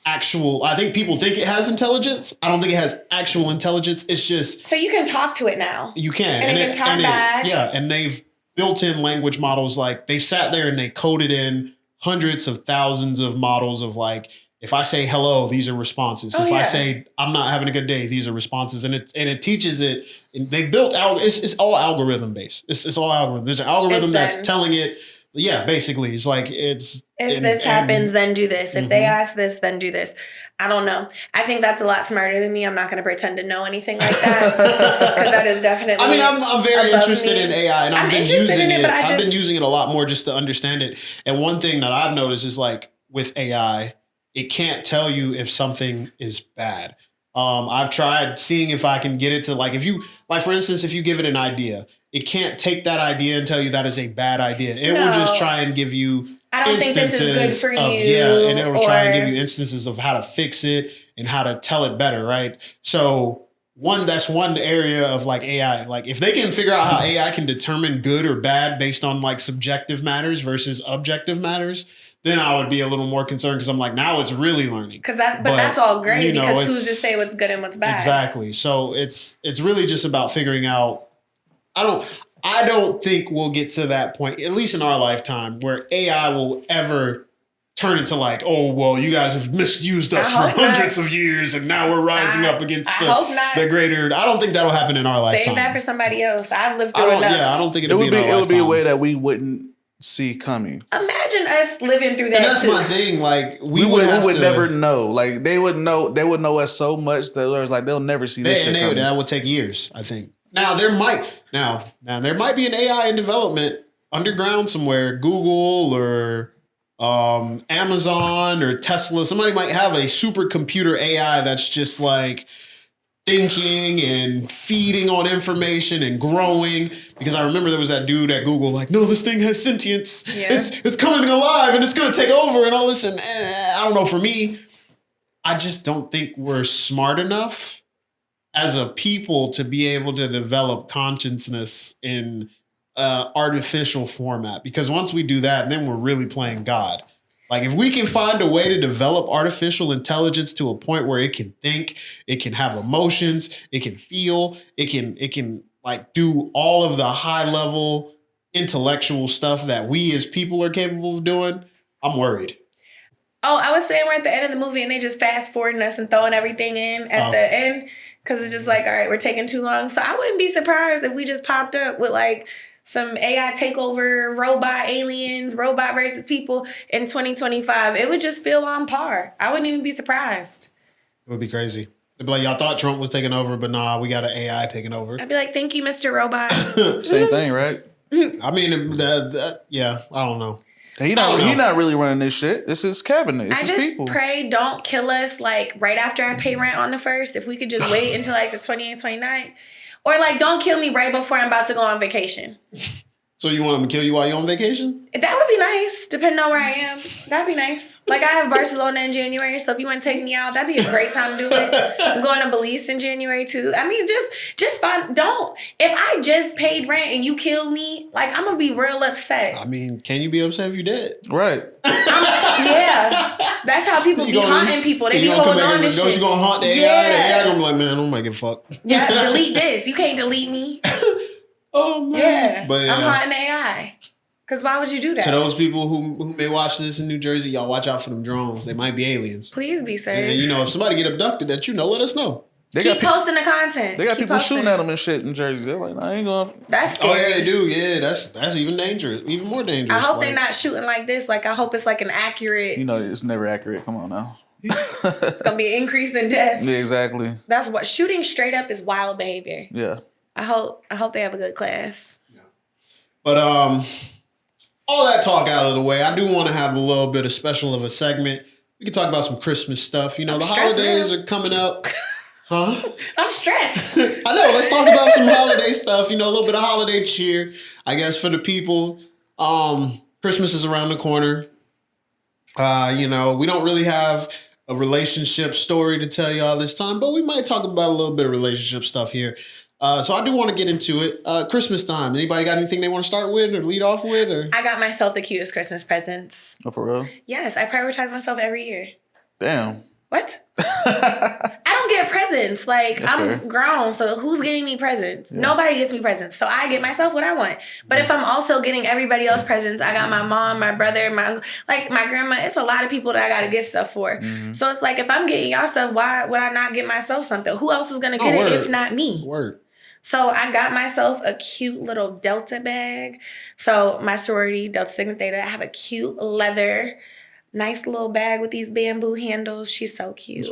I think people think it has intelligence. I don't think it has actual intelligence. It's just So you can talk to it now. you can. And it can talk back. Yeah, and they've built in language models. Like they've sat there and they coded in hundreds of thousands of models of like, if I say hello, these are responses. Oh, If I yeah. say I'm not having a good day, these are responses. And it teaches it. And they built it's all algorithm based. It's all algorithm. There's an algorithm that's then. telling it. Yeah, basically, it's like it's. If this happens, then do this. If they ask this, then do this. I don't know. I think that's a lot smarter than me. I'm not going to pretend to know anything like that because that is definitely. I mean, I'm very above interested me. in AI, and I've I'm been interested using in it, it. but I've been using it a lot more just to understand it. And one thing that I've noticed is like with AI, it can't tell you if something is bad. I've tried seeing if I can get it to for instance, if you give it an idea, it can't take that idea and tell you that is a bad idea. It will just try and give you I don't think this is good for you. And it will try and give you instances of how to fix it and how to tell it better, right? So that's one area of like AI. Like if they can figure out how AI can determine good or bad based on like subjective matters versus objective matters, then I would be a little more concerned because I'm like, now it's really learning. But that's all great because who's to say what's good and what's bad? Exactly. So it's really just about figuring out. I don't think we'll get to that point, at least in our lifetime, where AI will ever turn into like, oh, well, you guys have misused us for hundreds of years and now we're rising up against the greater. I don't think that'll happen in our lifetime. Save that for somebody else. I've lived through enough. Yeah, I don't think it would be a way that we wouldn't see coming. Imagine us living through that. And that's my thing. Like we would never know. Like they would know us so much that there's like they'll never see this shit coming. That would take years, I think. Now there might be an AI in development underground somewhere, Google or Amazon or Tesla. Somebody might have a supercomputer AI that's just like thinking and feeding on information and growing. Because I remember there was that dude at Google like, no, this thing has sentience. Yeah. It's coming alive and it's gonna take over and all this. And I don't know. For me, I just don't think we're smart enough as a people to be able to develop consciousness in artificial format. Because once we do that, then we're really playing God. Like if we can find a way to develop artificial intelligence to a point where it can think, it can have emotions, it can feel, it can like do all of the high level intellectual stuff that we as people are capable of doing, I'm worried. Oh, I was saying we're at the end of the movie and they just fast forwarding us and throwing everything in at the end. Because it's just like, all right, we're taking too long. So I wouldn't be surprised if we just popped up with like some AI takeover, robot aliens, robot versus people in 2025. It would just feel on par. I wouldn't even be surprised. It would be crazy. They'd be like, y'all thought Trump was taking over, but nah, we got an AI taking over. I'd be like, thank you, Mr. Robot. Same thing, right? I mean, yeah, I don't know. He not really running this shit. It's his cabinet. It's his people. I just pray don't kill us like right after I pay rent on the 1st. If we could just wait until like the 28th, 29th. Or like don't kill me right before I'm about to go on vacation. So you want them to kill you while you're on vacation? That would be nice, depending on where I am. That'd be nice. Like I have Barcelona in January, so if you want to take me out, that'd be a great time to do it. I'm going to Belize in January too. I mean, just fine. Don't. If I just paid rent and you kill me, like I'm gonna be real upset. I mean, can you be upset if you did? Right. Yeah. That's how people be haunting people. They be holding on to shit. You gonna haunt the AI? Yeah. The AI gonna be like, man, I don't make it fuck. Yeah, delete this. You can't delete me. Oh man. Yeah. But I'm haunting the AI. Because why would you do that? To those people who may watch this in New Jersey, y'all watch out for them drones. They might be aliens. Please be safe. And if somebody get abducted that let us know. Keep posting the content. They got people shooting at them and shit in Jersey. They're like, I ain't gonna. That's scary. Oh yeah, they do. Yeah, that's even dangerous. Even more dangerous. I hope they're not shooting like this. Like I hope it's like an accurate. It's never accurate. Come on now. It's gonna be an increase in deaths. Yeah, exactly. That's what shooting straight up is wild behavior. Yeah. I hope they have a good class. Yeah. But all that talk out of the way, I do want to have a little bit of special of a segment. We can talk about some Christmas stuff. The holidays are coming up. Huh? I'm stressed. I know. Let's talk about some holiday stuff. A little bit of holiday cheer, I guess, for the people. Christmas is around the corner. We don't really have a relationship story to tell y'all this time, but we might talk about a little bit of relationship stuff here. So I do want to get into it. Christmas time. Anybody got anything they want to start with or lead off with? Or? I got myself the cutest Christmas presents. Oh, for real? Yes, I prioritize myself every year. Damn. What? I don't get presents. Like, That's I'm fair. grown, so who's getting me presents? Yeah. Nobody gets me presents. So I get myself what I want. But if I'm also getting everybody else presents, I got my mom, my brother, my uncle, like my grandma. It's a lot of people that I got to get stuff for. Mm-hmm. So it's like, if I'm getting y'all stuff, why would I not get myself something? Who else is going to get it if not me? Word. So I got myself a cute little Delta bag. So my sorority, Delta Sigma Theta, I have a cute leather, nice little bag with these bamboo handles. She's so cute.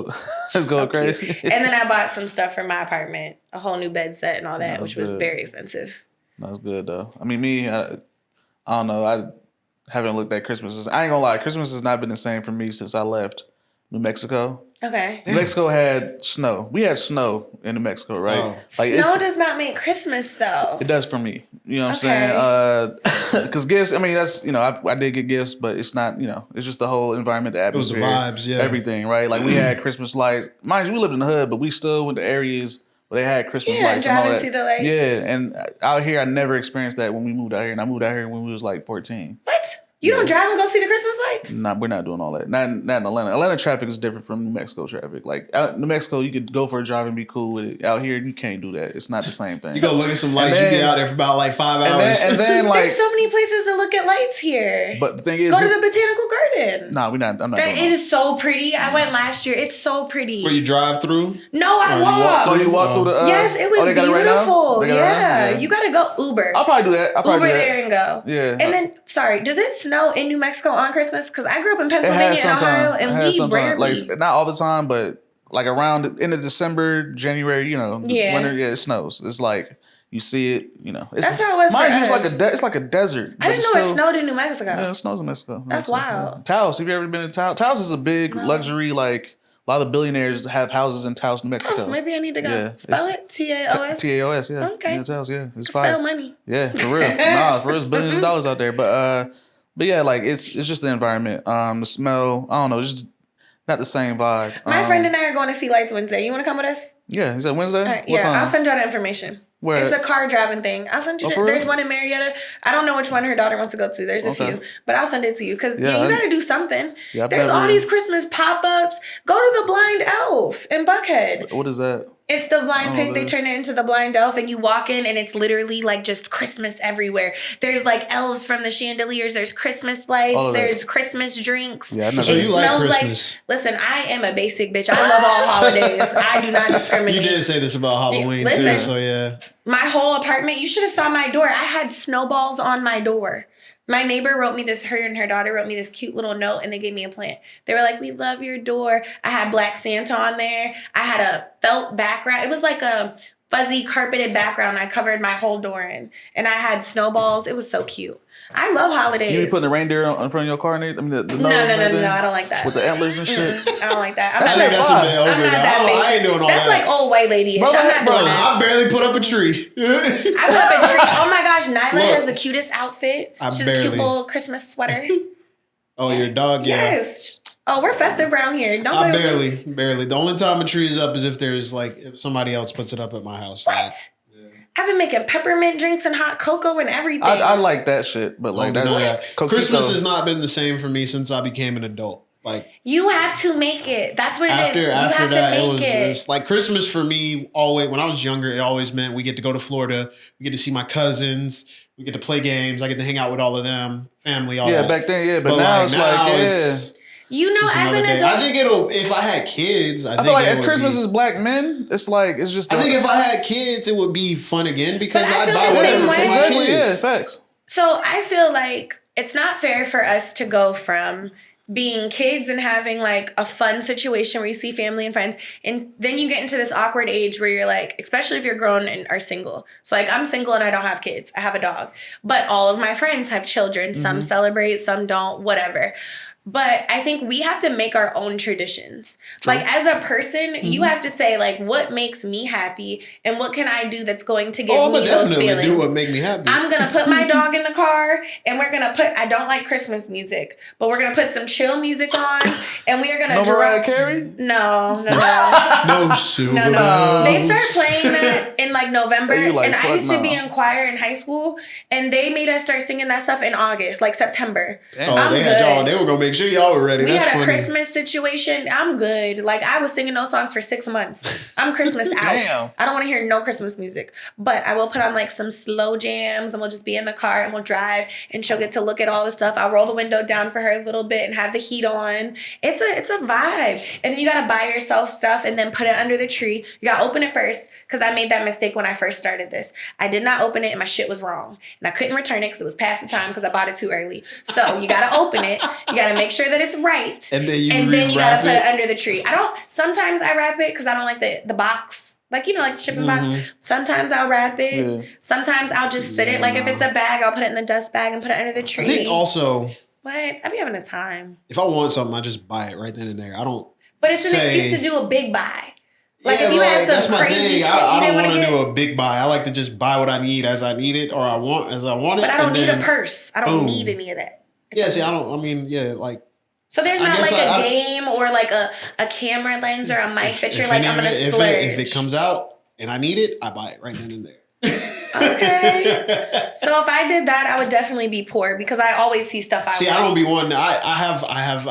It's going crazy. And then I bought some stuff for my apartment, a whole new bed set and all that, which was very expensive. That's good though. I mean, me, I don't know. I haven't looked at Christmas. I ain't gonna lie. Christmas has not been the same for me since I left New Mexico. Okay. New Mexico had snow. We had snow in New Mexico, right? Oh. Snow does not make Christmas though. It does for me. You know what I'm saying? Because gifts, I mean, that's, I did get gifts, but it's not, it's just the whole environment, the atmosphere. It was the vibes, yeah. Everything, right? Like we had Christmas lights. Mind you, we lived in the hood, but we still went to areas where they had Christmas lights. Drive and all and that. see the lights. Yeah, and out here, I never experienced that when we moved out here. And I moved out here when we was like 14. What? You don't drive and go see the Christmas lights? Nah, we're not doing all that. Not in Atlanta. Atlanta traffic is different from New Mexico traffic. Like out in New Mexico, you could go for a drive and be cool with it. Out here, you can't do that. It's not the same thing. You go look at some lights. Then, you get out there for about like 5 hours. And then like, there's so many places to look at lights here. But the thing is, go to the botanical garden. Nah, we're not. I'm not. It is so pretty. I went last year. It's so pretty. Where you drive through? No, I walked. Oh, you walk through the. Yes, it was they got beautiful. It right now? Yeah, you gotta go Uber. I'll probably do that. Uber there and go. Yeah. And then, sorry, does it snow in New Mexico on Christmas? Because I grew up in Pennsylvania and Ohio, and we rarely. Like not all the time, but like around the end of December, January, winter, it snows. It's like you see it, It's, that's how it was for mind you, us. it's like a desert. I didn't know it snowed in New Mexico. Yeah, it snows in Mexico. That's wild. Taos, have you ever been to Taos? Taos is a big luxury, like a lot of the billionaires have houses in Taos, New Mexico. Oh, maybe I need to go. Yeah, Spell it? Taos? Taos, yeah. Okay. Yeah, Taos, yeah. It's fire. Spell money. Yeah, for real. For real, it's billions of dollars out there. But yeah, like it's just the environment. The smell, I don't know, it's just not the same vibe. My friend and I are going to see lights Wednesday. You want to come with us? Yeah, is that Wednesday? All right, What time? I'll send you the information. Where? It's a car driving thing. I'll send you. Oh, for There's real? one in Marietta. I don't know which one her daughter wants to go to. There's a few, but I'll send it to you because you gotta do something. Yeah, There's all these Christmas pop-ups. Go to the Blind Elf in Buckhead. What is that? It's the blind pig. They turn it into the blind elf, and you walk in, and it's literally like just Christmas everywhere. There's like elves from the chandeliers. There's Christmas lights. There's Christmas drinks. Yeah, so you like Christmas? Listen, I am a basic bitch. I love all holidays. I do not discriminate. You did say this about Halloween too, so yeah. My whole apartment, you should have saw my door. I had snowballs on my door. My neighbor wrote me this, her and her daughter wrote me this cute little note, and they gave me a plant. They were like, "We love your door." I had Black Santa on there. I had a felt background. It was like a fuzzy carpeted background I covered my whole door in. And I had snowballs. It was so cute. I love holidays. You be putting the reindeer in front of your car and everything? I mean, the no, I don't like that. With the antlers and shit? I don't like that. I think that's a bit over. I'm not that basic. I ain't doing all that's that. That's like old white lady-ish. I'm not doing that. I barely put up a tree. I put up a tree. Oh my gosh, Nyla has the cutest outfit. She's a cute little Christmas sweater. Oh, your dog? Yeah. Yes. Oh, we're festive around here. I barely. The only time a tree is up is if somebody else puts it up at my house. What? Like, I've been making peppermint drinks and hot cocoa and everything. I like that shit, but like that's Christmas has not been the same for me since I became an adult. Like you have to make it. That's what it is. After that, it's like Christmas for me. Always when I was younger, it always meant we get to go to Florida. We get to see my cousins. We get to play games. I get to hang out with all of them, family. All that. Back then, yeah. But now it's like. You know, as an adult, I think it'll. If I had kids, I feel like if Christmas is black men, it's like it's just. I think if I had kids, it would be fun again because I'd buy the whatever for my kids. Yeah, facts. So I feel like it's not fair for us to go from being kids and having like a fun situation where you see family and friends, and then you get into this awkward age where you're like, especially if you're grown and are single. So like I'm single and I don't have kids. I have a dog, but all of my friends have children. Some celebrate, some don't, whatever. But I think we have to make our own traditions. True. Like as a person, you have to say like, what makes me happy and what can I do that's going to give me those feelings. Do what make me happy. I'm going to put my dog in the car and we're going to I don't like Christmas music, but we're going to put some chill music on and we are going to No Mariah Carey? No. No silver bells. They start playing that in like November and I used to be in choir in high school and they made us start singing that stuff in August, like September. Damn. They were going to make sure y'all were ready. We That's had a funny. Christmas situation. I'm good. Like I was singing those songs for 6 months. I'm Christmas out. Damn. I don't want to hear no Christmas music. But I will put on like some slow jams and we'll just be in the car and we'll drive and she'll get to look at all the stuff. I'll roll the window down for her a little bit and have the heat on. It's a vibe. And then you gotta buy yourself stuff and then put it under the tree. You gotta open it first because I made that mistake when I first started this. I did not open it and my shit was wrong. And I couldn't return it because it was past the time because I bought it too early. So you gotta open it. You gotta make sure that it's right. And then you gotta put it under the tree. Sometimes I wrap it because I don't like the box. Like, like the shipping box. Sometimes I'll wrap it. Yeah. Sometimes I'll just sit it. Like if it's a bag, I'll put it in the dust bag and put it under the tree. I think also. What? I be having a time. If I want something, I just buy it right then and there. I don't. But it's an say, excuse to do a big buy. Like yeah, if you but had some that's my crazy thing. shit I you don't didn't want want to to do get. a big buy. I like to just buy what I need as I need it, or I want as I want it. But I don't and need then, a purse. I don't boom. need any of that. Yeah, see, I don't. I mean, yeah, like. So there's I not guess like a I- game or like a camera lens or a mic that you're if like, any I'm of gonna it- splurge. if it comes out and I need it, I buy it right then and there. Okay. So if I did that, I would definitely be poor because I always see stuff I See, want. I don't be one. I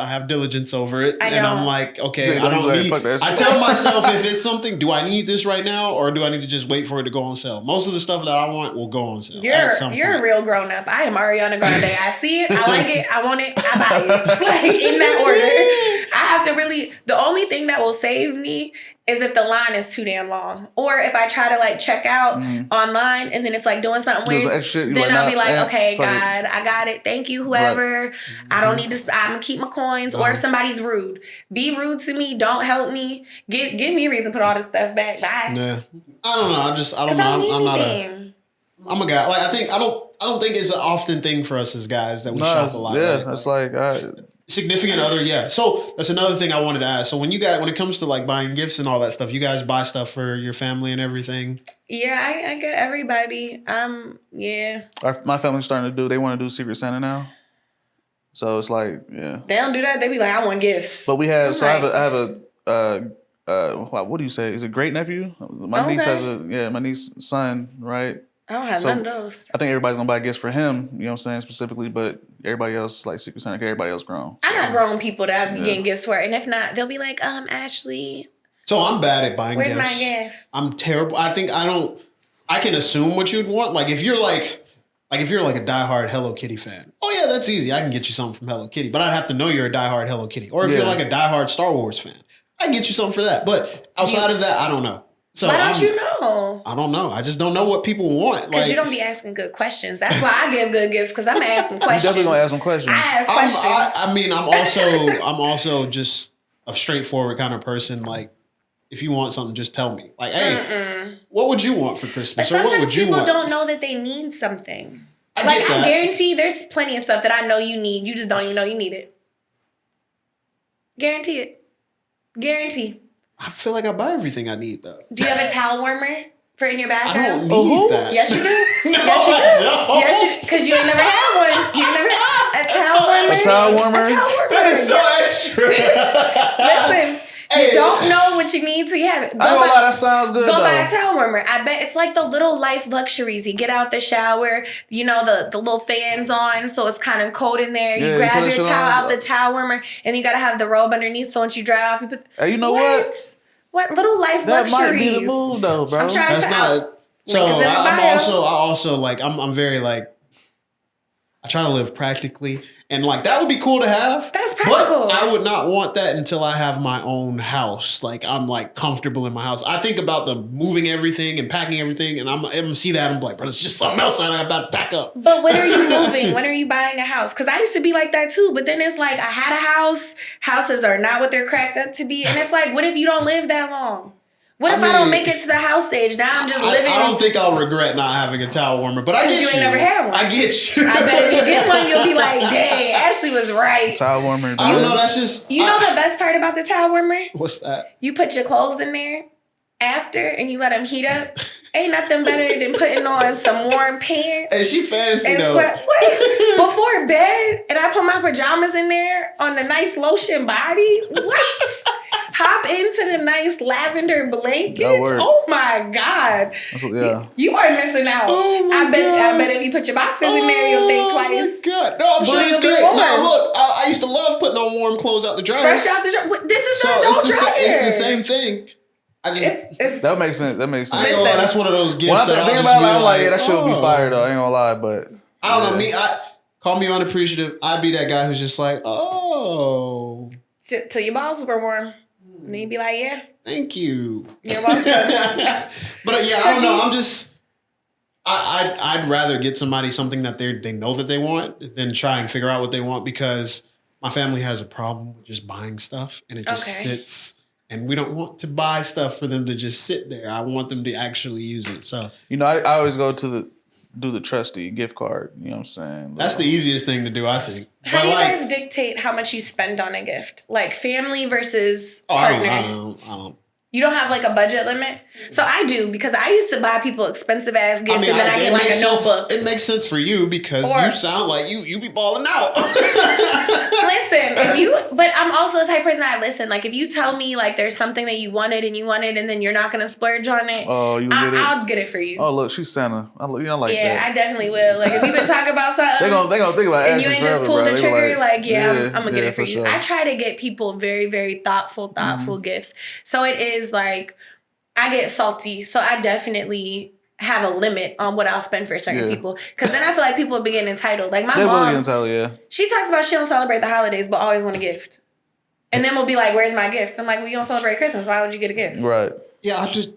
have diligence over it, I and I'm don't. like, okay, So I you don't don't be like, need. fuck that I shit. tell myself if it's something, do I need this right now, or do I need to just wait for it to go on sale? Most of the stuff that I want will go on sale. at some You're a point. real grown up. I am Ariana Grande. I see it. I like it. I want it. I buy it. Like in that order. I have to really. The only thing that will save me is if the line is too damn long, or if I try to like check out online and then it's like doing something There's weird. extra shit, you Then like, I'll be nah, like, eh, okay, fuck it. God, I got it. Thank you, whoever. I don't need to. I'm gonna keep my coins. Or if somebody's rude, be rude to me. Don't help me. Give me a reason to put all this stuff back. Bye. Yeah, I don't know. I don't 'Cause I know. don't need I'm not a. anything. I'm a guy. Like I don't think it's an often thing for us as guys that we shop a lot. Yeah, right? that's Like, like significant other, yeah. So that's another thing I wanted to ask. So when it comes to like buying gifts and all that stuff, you guys buy stuff for your family and everything. Yeah, I get everybody. Yeah. my family's starting to do. They want to do Secret Santa now. So it's like, yeah. They don't do that. They be like, I want gifts. But we have. I'm So like- I have a what do you say? Is it great nephew? My niece Okay. has my niece son, right? I don't have So- none of those. I think everybody's gonna buy gifts for him. You know what I'm saying specifically, but everybody else is like Secret Santa. Everybody else grown. I got grown people that I be Yeah. getting gifts for, and if not, they'll be like, Ashley, So I'm bad at buying where's gifts. my gift? I'm terrible. I can assume what you'd want. Like if you're like a diehard Hello Kitty fan. Oh yeah, that's easy. I can get you something from Hello Kitty, but I'd have to know you're a diehard Hello Kitty. Or if you're Yeah. like a diehard Star Wars fan, I can get you something for that. But outside of that, I don't know. So Why don't you know? I don't know. I just don't know what people want. Because Like you don't be asking good questions. That's why I give good gifts, because I'm gonna ask some You questions. definitely gonna ask some questions. I ask questions. I mean, I'm also just a straightforward kind of person. Like, if you want something, just tell me. Like, hey, what would you want for But Christmas, or what sometimes would you people want? don't know that they need something. I Like get I that. guarantee there's plenty of stuff that I know you need. You just don't even know you need it. Guarantee it. Guarantee. I feel like I buy everything I need, though. Do you have a towel warmer for in your I bathroom? don't need that. Yes, you do. No, Yes, you I do. don't. Yes, you because you ain't never had one. You ain't never had a towel so- warmer. A towel warmer? A towel warmer. That is so extra. Listen, Hey, you don't know what you need till you have it. I ain't gonna lie, that sounds good Go though. buy a towel warmer. I bet it's like the little life luxuries. You get out the shower, you know, the little fans on, so it's kind of cold in there. Yeah, You you grab put your that shit towel on. out the towel warmer, and you gotta have the robe underneath. So once you dry off, you put. Hey, you know what? What little life That luxuries? might be the move though, bro. I'm trying That's to not. So Link is in the I'm bio. also like I'm very like. I try to live practically, and like that would be cool to have. That's practical. But I would not want that until I have my own house. Like I'm like comfortable in my house. I think about the moving everything and packing everything, and I'm gonna see that and I'm like, but it's just something else that I about to pack up. But when are you moving? When are you buying a house? Because I used to be like that too. But then it's like I had a house. Houses are not what they're cracked up to be. And it's like, what if you don't live that long? What if I don't mean, make it to the house stage? Now I'm just living. I don't think I'll regret not having a towel warmer, but I Because get you you. ain't never had one. I get you. I bet if you get one, you'll be like, dang, Ashley was right. Towel warmer. I don't know. That's just. You know the best part about the towel warmer? What's that? You put your clothes in there after and you let them heat up. Ain't nothing better than putting on some warm pants. Hey, she fancy And though. sweat. Wait, before bed, and I put my pajamas in there on the nice lotion body. What? Hop into the nice lavender blankets. That work. Oh my God. Yeah. You are missing out. Oh my I God. bet if you put your boxers in there, you'll think twice. Oh my God. No, I'm sure But it's it'll be great. warm. No, look, I used to love putting on warm clothes out the dryer. Fresh out the dryer. This is so the adult dryer. it's the same thing. I just It's That makes sense. That makes I sense. ain't gonna lie, Listen. that's one of those gifts When I that I'll think just about be it, I'm like, yeah, like, that shit would be oh. fire though. I ain't gonna lie, but I don't know yeah. me. I call me unappreciative. I'd be that guy who's just like, oh, till your balls were warm. And you'd be like, yeah, thank you. you're welcome. But yeah, So I don't do know. you- I'm just. I'd rather get somebody something that they know that they want than try and figure out what they want, because my family has a problem with just buying stuff and it just Okay. sits, and we don't want to buy stuff for them to just sit there. I want them to actually use it. So you know, I always go to do the trusty gift card. You know what I'm saying? That's the easiest thing to do, I think. How But do you like, guys dictate how much you spend on a gift? Like family versus oh, partner? I don't. You don't have like a budget limit? So I do, because I used to buy people expensive ass gifts and then I it get like makes a sense- notebook. It makes sense for you because Or- you sound like you be balling out. Listen, but I'm also the type of person that like if you tell me like there's something that you wanted and then you're not gonna splurge on it, Oh, you get it? I'll get it for you. Oh, look, she's Santa. I like yeah, that. I definitely will. Like if you've been talking about something, They gonna think about and you asking ain't just forever, pulled bro. the They be trigger, like, I'm gonna get yeah, it for you. sure. I try to get people very, very thoughtful Mm-hmm. gifts. So it is like I get salty. So I definitely have a limit on what I'll spend for certain Yeah. people. Because then I feel like people will be getting entitled. Like my They will mom, get entitled, yeah. she talks about she don't celebrate the holidays, but always want a gift. And then we'll be like, "Where's my gift?" I'm like, "Well, you don't celebrate Christmas. Why would you get a gift?" Right. Yeah, I just.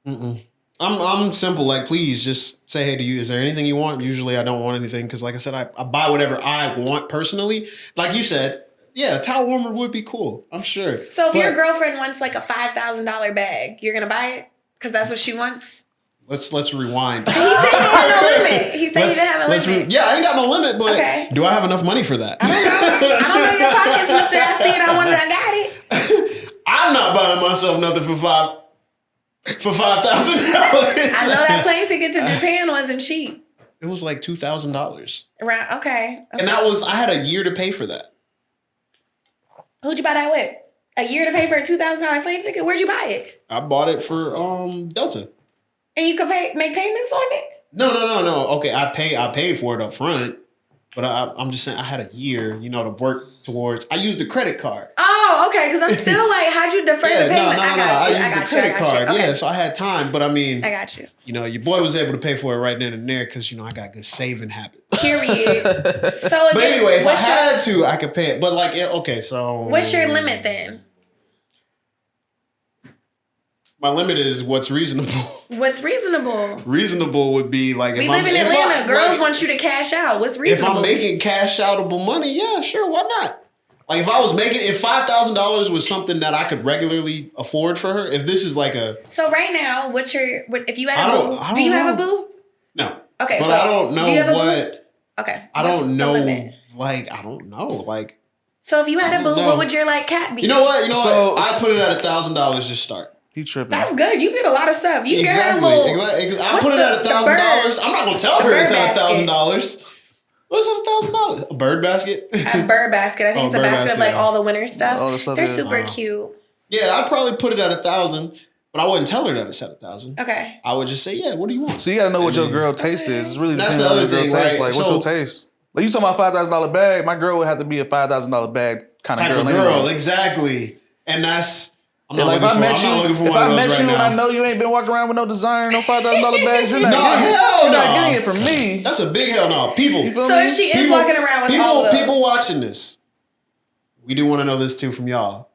I'm simple. Like, please just say hey to you. Is there anything you want? Usually, I don't want anything because, like I said, I buy whatever I want personally. Like you said, yeah, a towel warmer would be cool. I'm sure. So if your But girlfriend wants like a $5,000 bag, you're gonna buy it because that's what she wants. let's rewind. He said he had no limit. He said he didn't have a limit. Yeah, I ain't got no limit, but Okay. do I have enough money for that? I don't know your pockets, mister. I see it. I wanted. I got it. I'm not buying myself nothing for $5,000. I know that plane ticket to Japan wasn't cheap. It was like $2,000, Right? Okay. and I had a year to pay for that. Who'd you buy that with? A year to pay for a $2,000 plane ticket? Where'd you buy it? I bought it for Delta. And you could make payments on it? No. Okay, I paid for it up front, but I'm just saying I had a year, to work towards. I used the credit card. Oh, okay. Because I'm still like, how'd you defer the payment? I used the credit card. Okay. Yeah, so I had time, but I mean, I got you. your boy was able to pay for it right then and there because I got good saving habits. Period. So But anyway, if I what's had to, I could pay it. But like, okay, so what's your limit then? My limit is what's reasonable. What's reasonable? Reasonable would be like We if live I'm, in if Atlanta. I, Girls like, want you to cash out. What's if reasonable? I'm making cash outable money, yeah, sure, why not? Like if $5,000 was something that I could regularly afford for her, if this is like a So right now, if you I had a don't- boo? I Do you don't have a know. boo? no, Okay, but so I don't know do you have a boo? what Okay. I What's don't the know. limit? Like I don't know. Like So if you had a boo, know. what would your cap be? you know what? So- I put it at $1,000 to start. He tripping. That's good. You get a lot of stuff. You get her a Exactly. little. I what's put it at the $1,000. I'm not gonna tell the her it's bird at basket. $1,000. What is it? $1,000? A bird basket? A bird basket. I think Oh, it's a bird basket of basket, like all the winter stuff. All the stuff, They're yeah. super cute. Yeah, I'd probably put it at 1,000, but I wouldn't tell her that it's at 1,000. Okay. I would just say, yeah, what do you want? So you gotta know what your girl taste is. It's really That's depends the on other your girl thing, taste. right? Like, what's So- your taste? Like, you talking about $5,000 bag? My girl would have to be a $5,000 bag kind of Type girl. of girl, anyway. exactly. And that's I'm Yeah, not like, looking for. I'm if not looking for I one of met those you right and I now. know you ain't been walking around with no designer, no $5,000 bags, you're not, No, getting, hell you're not no. getting it from me. That's a big hell no. People, You feel So me? if she is walking around with all of those. people watching this, we do want to know this too from y'all.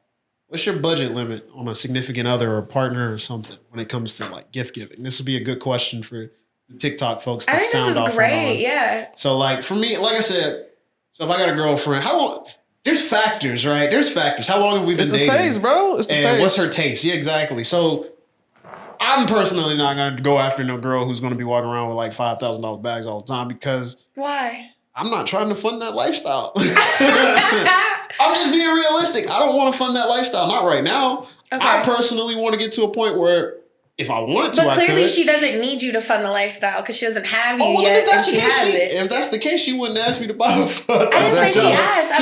What's your budget limit on a significant other or partner or something when it comes to like gift giving? This would be a good question for the TikTok folks to I think sound this off is great. on. Yeah. So like for me, like I said, so if I got a girlfriend, how long? There's factors, right? There's factors. How long have we been It's the dating? taste, bro. It's the And taste. what's her taste? Yeah, exactly. So I'm personally not going to go after no girl who's going to be walking around with like $5,000 bags all the time because Why? I'm not trying to fund that lifestyle. I'm just being realistic. I don't want to fund that lifestyle. Not right now. Okay. I personally want to get to a point where if I wanted to, But I clearly could. she doesn't need you to fund the lifestyle because she doesn't have you Oh, well, yet if that's and the she case, has it. if that's the case, she wouldn't ask me to buy a $5,000. I didn't say she asked.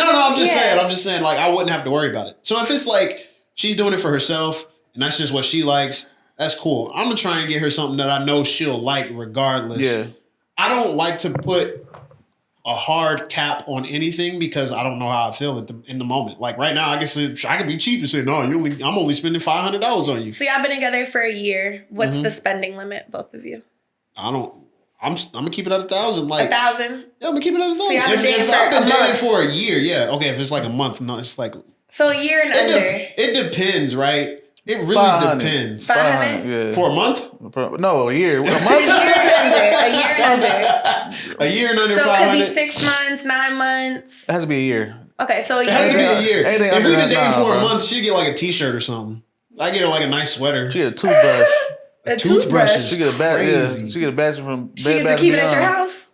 I'm just saying, like, I wouldn't have to worry about it. So if it's like she's doing it for herself and that's just what she likes, that's cool. I'm gonna try and get her something that I know she'll like regardless. Yeah. I don't like to put a hard cap on anything because I don't know how I feel in the moment. Like right now, I guess I could be cheap and say, no, I'm only spending $500 on you. So y'all been together for a year. What's Mm-hmm. the spending limit, both of you? I'm gonna keep it at 1,000. Like 1,000. yeah, I'm gonna keep it at 1,000. y'all been dating If for I've been a dating month. for a year, yeah. Okay, if it's like a month, no, it's like So a year and under. it depends, right? It really 500. depends. 500? Yeah. For a month? No, a year. A A month? year and under. A year and under. A year and under So it could be 500? 6 months, 9 months. It has to be a year. Okay, so a It has to be year. a year. Anything If under we've been that, dating nah, for a bro. month, she'd get like a t-shirt or something. I get her like a nice sweater. She had a toothbrush. A toothbrush toothbrush. is She get a bag. crazy. Yeah, she get a batch from. She gets to keep it at your house?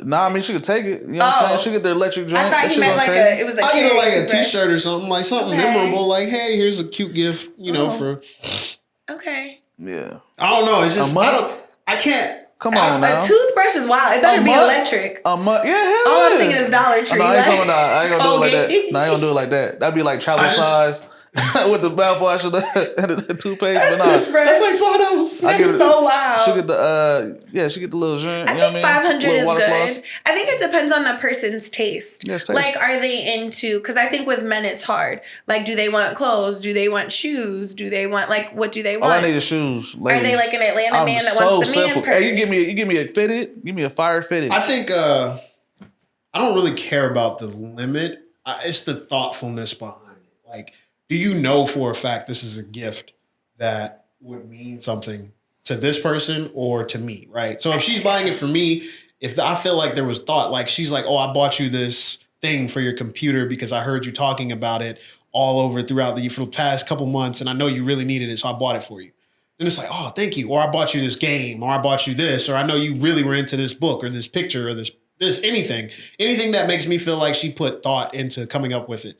Nah, I mean she could take it. You know what I'm saying? She get the electric joint. I thought That he shit meant gonna like crazy. it was a I get her like a toothbrush. T-shirt or something, like something Okay. memorable. Like, hey, here's a cute gift, you know, for. Okay. Yeah. I don't know. It's A just month? I can't. Come on now. A toothbrush is wild. It better A be month? electric. Yeah, hell All yeah. I'm thinking is Dollar Oh, Tree. no, I ain't like, talking about. I ain't gonna do it like that. Colgate. No, I ain't gonna do it like that. That'd be like travel I just- size with the mouthwash and the toothpaste. But A nah, toothbrush. That's like $5. I get it. That's so wild. she get the she get the little joint. I You know think what I mean? 500 Little is water good. floss. I think it depends on the person's taste. Yeah, it's taste. Like, are they into? Because I think with men it's hard. Like, do they want clothes? Do they want shoes? Do they want like what do they All want? I need is shoes. Are Ladies. they like an Atlanta I'm man that so wants the man simple. purse? Hey, you give me a fitted. Give me a fire fitted. I think I don't really care about the limit. It's the thoughtfulness behind it. Like, do you know for a fact this is a gift that would mean something to this person or to me, right? So if she's buying it for me, I feel like there was thought, like she's like, oh, I bought you this thing for your computer because I heard you talking about it all over throughout for the past couple months, and I know you really needed it, so I bought it for you. And it's like, oh, thank you. Or I bought you this game, or I bought you this, or I know you really were into this book or this picture or this anything that makes me feel like she put thought into coming up with it.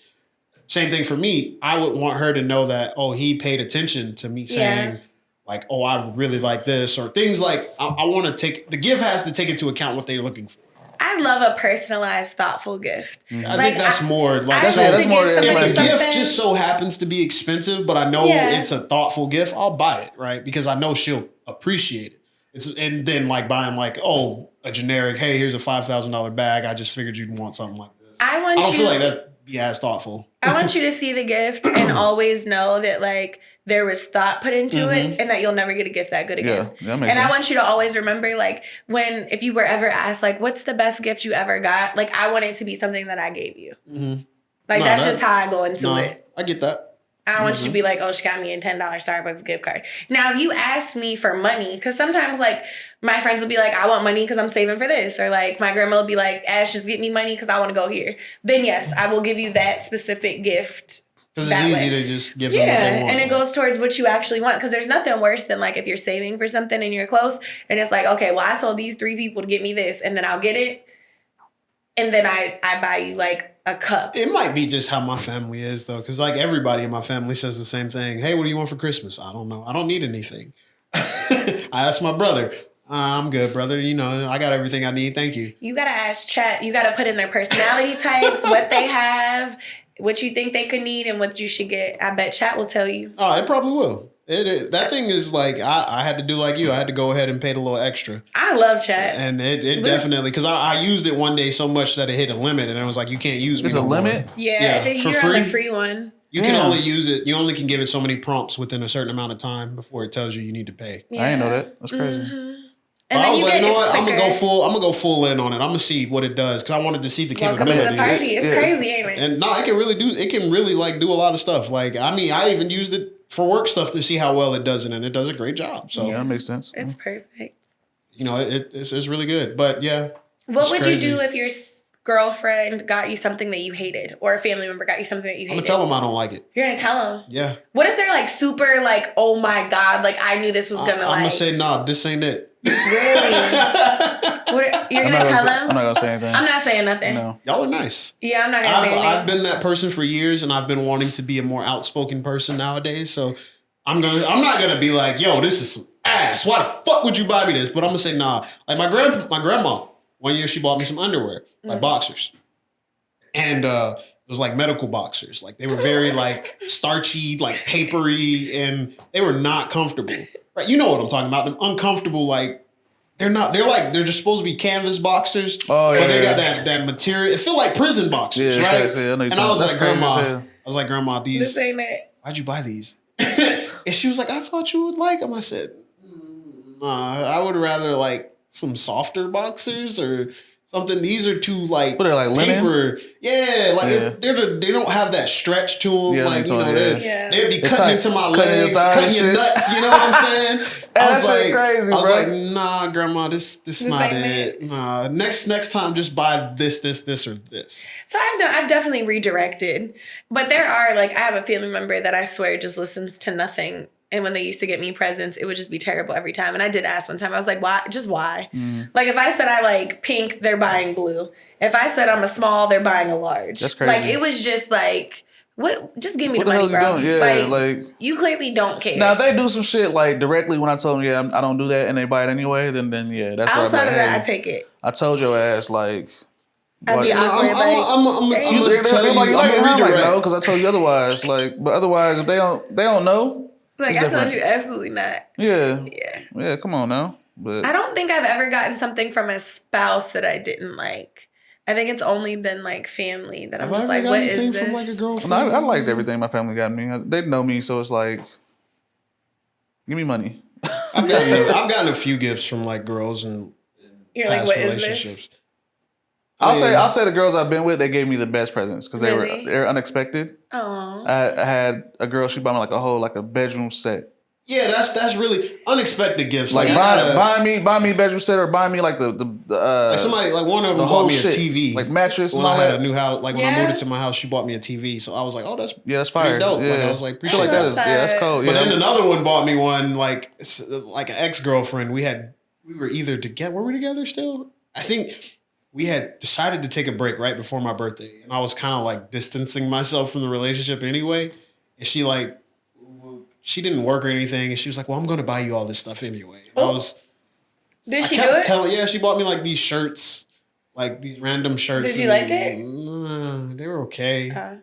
Same thing for me. I would want her to know that, oh, he paid attention to me saying, like, oh, I really like this, or things like I want to take the gift has to take into account what they're looking for. I love a personalized, thoughtful gift. I think that's more like I so love that's to more give than somebody if the expensive. gift something. just so happens to be expensive, but I know Yeah. it's a thoughtful gift, I'll buy it, right? Because I know she'll appreciate it. And then like buying like, oh, a generic, hey, here's a $5,000 bag. I just figured you'd want something like this. I I don't want feel like you. that be as thoughtful. I want you to see the gift and always know that like there was thought put into it, and that you'll never get a gift that good again. Yeah, that makes And I sense. want you to always remember, like, if you were ever asked, like, what's the best gift you ever got? Like, I want it to be something that I gave you. Mhm. Like, No, that's that- just how I go into No, it. I get that. I don't want you to be like, oh, she got me a $10 Starbucks gift card. Now, if you ask me for money, because sometimes, like, my friends will be like, I want money because I'm saving for this. Or, like, my grandma will be like, Ash, just get me money because I want to go here. Then, yes, I will give you that specific gift. Because it's That easy way. to just give them what Yeah, they want. and it goes towards what you actually want. Because there's nothing worse than, like, if you're saving for something and you're close, and it's like, okay, well, I told these 3 people to get me this, and then I'll get it. And then I buy you, like, a cup. It might be just how my family is, though, because like everybody in my family says the same thing. Hey, what do you want for Christmas? I don't know. I don't need anything. I asked my brother. I'm good, brother. You know, I got everything I need. Thank you. You gotta ask chat. You gotta put in their personality types, what they have, what you think they could need, and what you should get. I bet chat will tell you. Oh, it probably will. That thing is like, I had to do like you. I had to go ahead and pay a little extra. I love chat. And it definitely, because I used it one day so much that it hit a limit, and I was like, you can't use me. There's a no more. limit? Yeah, if for you're on the free? free one. You can Damn. only use it. You only can give it so many prompts within a certain amount of time before it tells you you need to pay. Yeah. I didn't know that. That's crazy. Mhm. But And I then was you like, get you know it's what? I'm quicker. gonna go full in on it. I'm gonna see what it does because I wanted to see the Welcome to capabilities. the party. It's Yeah. crazy, ain't it? And no, it can really like do a lot of stuff. Like, I mean, I even used it for work stuff to see how well it does it, and it does a great job. So, Yeah, that makes sense. It's perfect. you know, it's really good. But yeah, What It's would crazy. you do if your girlfriend got you something that you hated, or a family member got you something that you I'm hated? gonna tell them I don't like it. You're gonna tell them. Yeah, What if they're like super like, oh my god, like I knew this was I'm gonna like. gonna say no. This ain't it. Really? You're I'm gonna not tell say- them? I'm not gonna say anything. I'm not saying nothing. No. Y'all are nice. Yeah, I'm not gonna say anything. I've been that person for years, and I've been wanting to be a more outspoken person nowadays. So I'm not gonna be like, yo, this is some ass. Why the fuck would you buy me this? But I'm gonna say nah. Like my grandma, one year she bought me some underwear, like boxers, and it was like medical boxers. Like they were very like starchy, like papery, and they were not comfortable. Right? You know what I'm talking about? Them uncomfortable, like. They're not. They're just supposed to be canvas boxers. Oh, but they yeah. got that material. It feel like prison boxers, Yeah, right? facts, yeah, I know you're And I talking- was that's like, crazy as Grandma. hell. I was like, Grandma, these. This ain't it. Why'd you buy these? And she was like, I thought you would like them. I said, nah, I would rather like some softer boxers or something. These are too like What are they, like linen? paper. Yeah, like Yeah. they don't have that stretch to them. Yeah, like they you know, don't, they'd, yeah. they'd be It's cutting like into my cutting your legs, thigh and cutting your shit. nuts. You know what I'm saying? I was That like, shit crazy, I was bro. like, nah, Grandma, this not ain't it. Nah, next time, just buy this, or this. So I've definitely redirected, but there are like I have a family member that I swear just listens to nothing And when they used to get me presents, it would just be terrible every time. And I did ask one time, I was like, why? Just why? Like, if I said I like pink, they're buying blue. If I said I'm a small, they're buying a large. That's crazy. Like, it was just like, what? Just give me What the the money, hell bro. is you doing? Yeah, like you clearly don't care. now if they do some shit like directly when I told them, yeah, I don't do that, and they buy it anyway, then yeah, that's what Outside I'm of like, that, hey, I take it. I told your ass like. I'd be what- awkward. I'm gonna tell you. like, I'm like, gonna like, redirect. no, because I told you otherwise. Like, but otherwise, if they don't know. Like, It's I told different. you, absolutely not. Yeah. Yeah. Yeah, come on now. But I don't think I've ever gotten something from a spouse that I didn't like. I think it's only been like family that I'm Have I just ever like, got what anything is this? from like a girlfriend? no, I liked everything my family got me. They know me, so it's like, give me money. I've gotten a few gifts from like girls and You're like, past what is this? relationships. I'll say the girls I've been with, they gave me the best presents because Really? they're unexpected. Oh. I had a girl, she bought me like a bedroom set. Yeah, that's really unexpected gifts. Like I gotta- buy me a bedroom set or buy me like the like somebody like one of the them whole bought me a shit. TV. Like mattress when and I all had that. a new house, like when I Yeah. moved into my house, she bought me a TV. So I was like, oh, that's Yeah, that's pretty fire. dope. Yeah. Like I was like, I appreciate feel like that. that's cold. But yeah. then another one bought me one like an ex girlfriend. We were either together. Were we together still? I think we had decided to take a break right before my birthday, and I was kind of like distancing myself from the relationship anyway. And she didn't work or anything, and she was like, "Well, I'm going to buy you all this stuff anyway." And Oh. Did she do it? Yeah, she bought me like these shirts, like these random shirts. Did you like it? Nah, they were okay. Uh,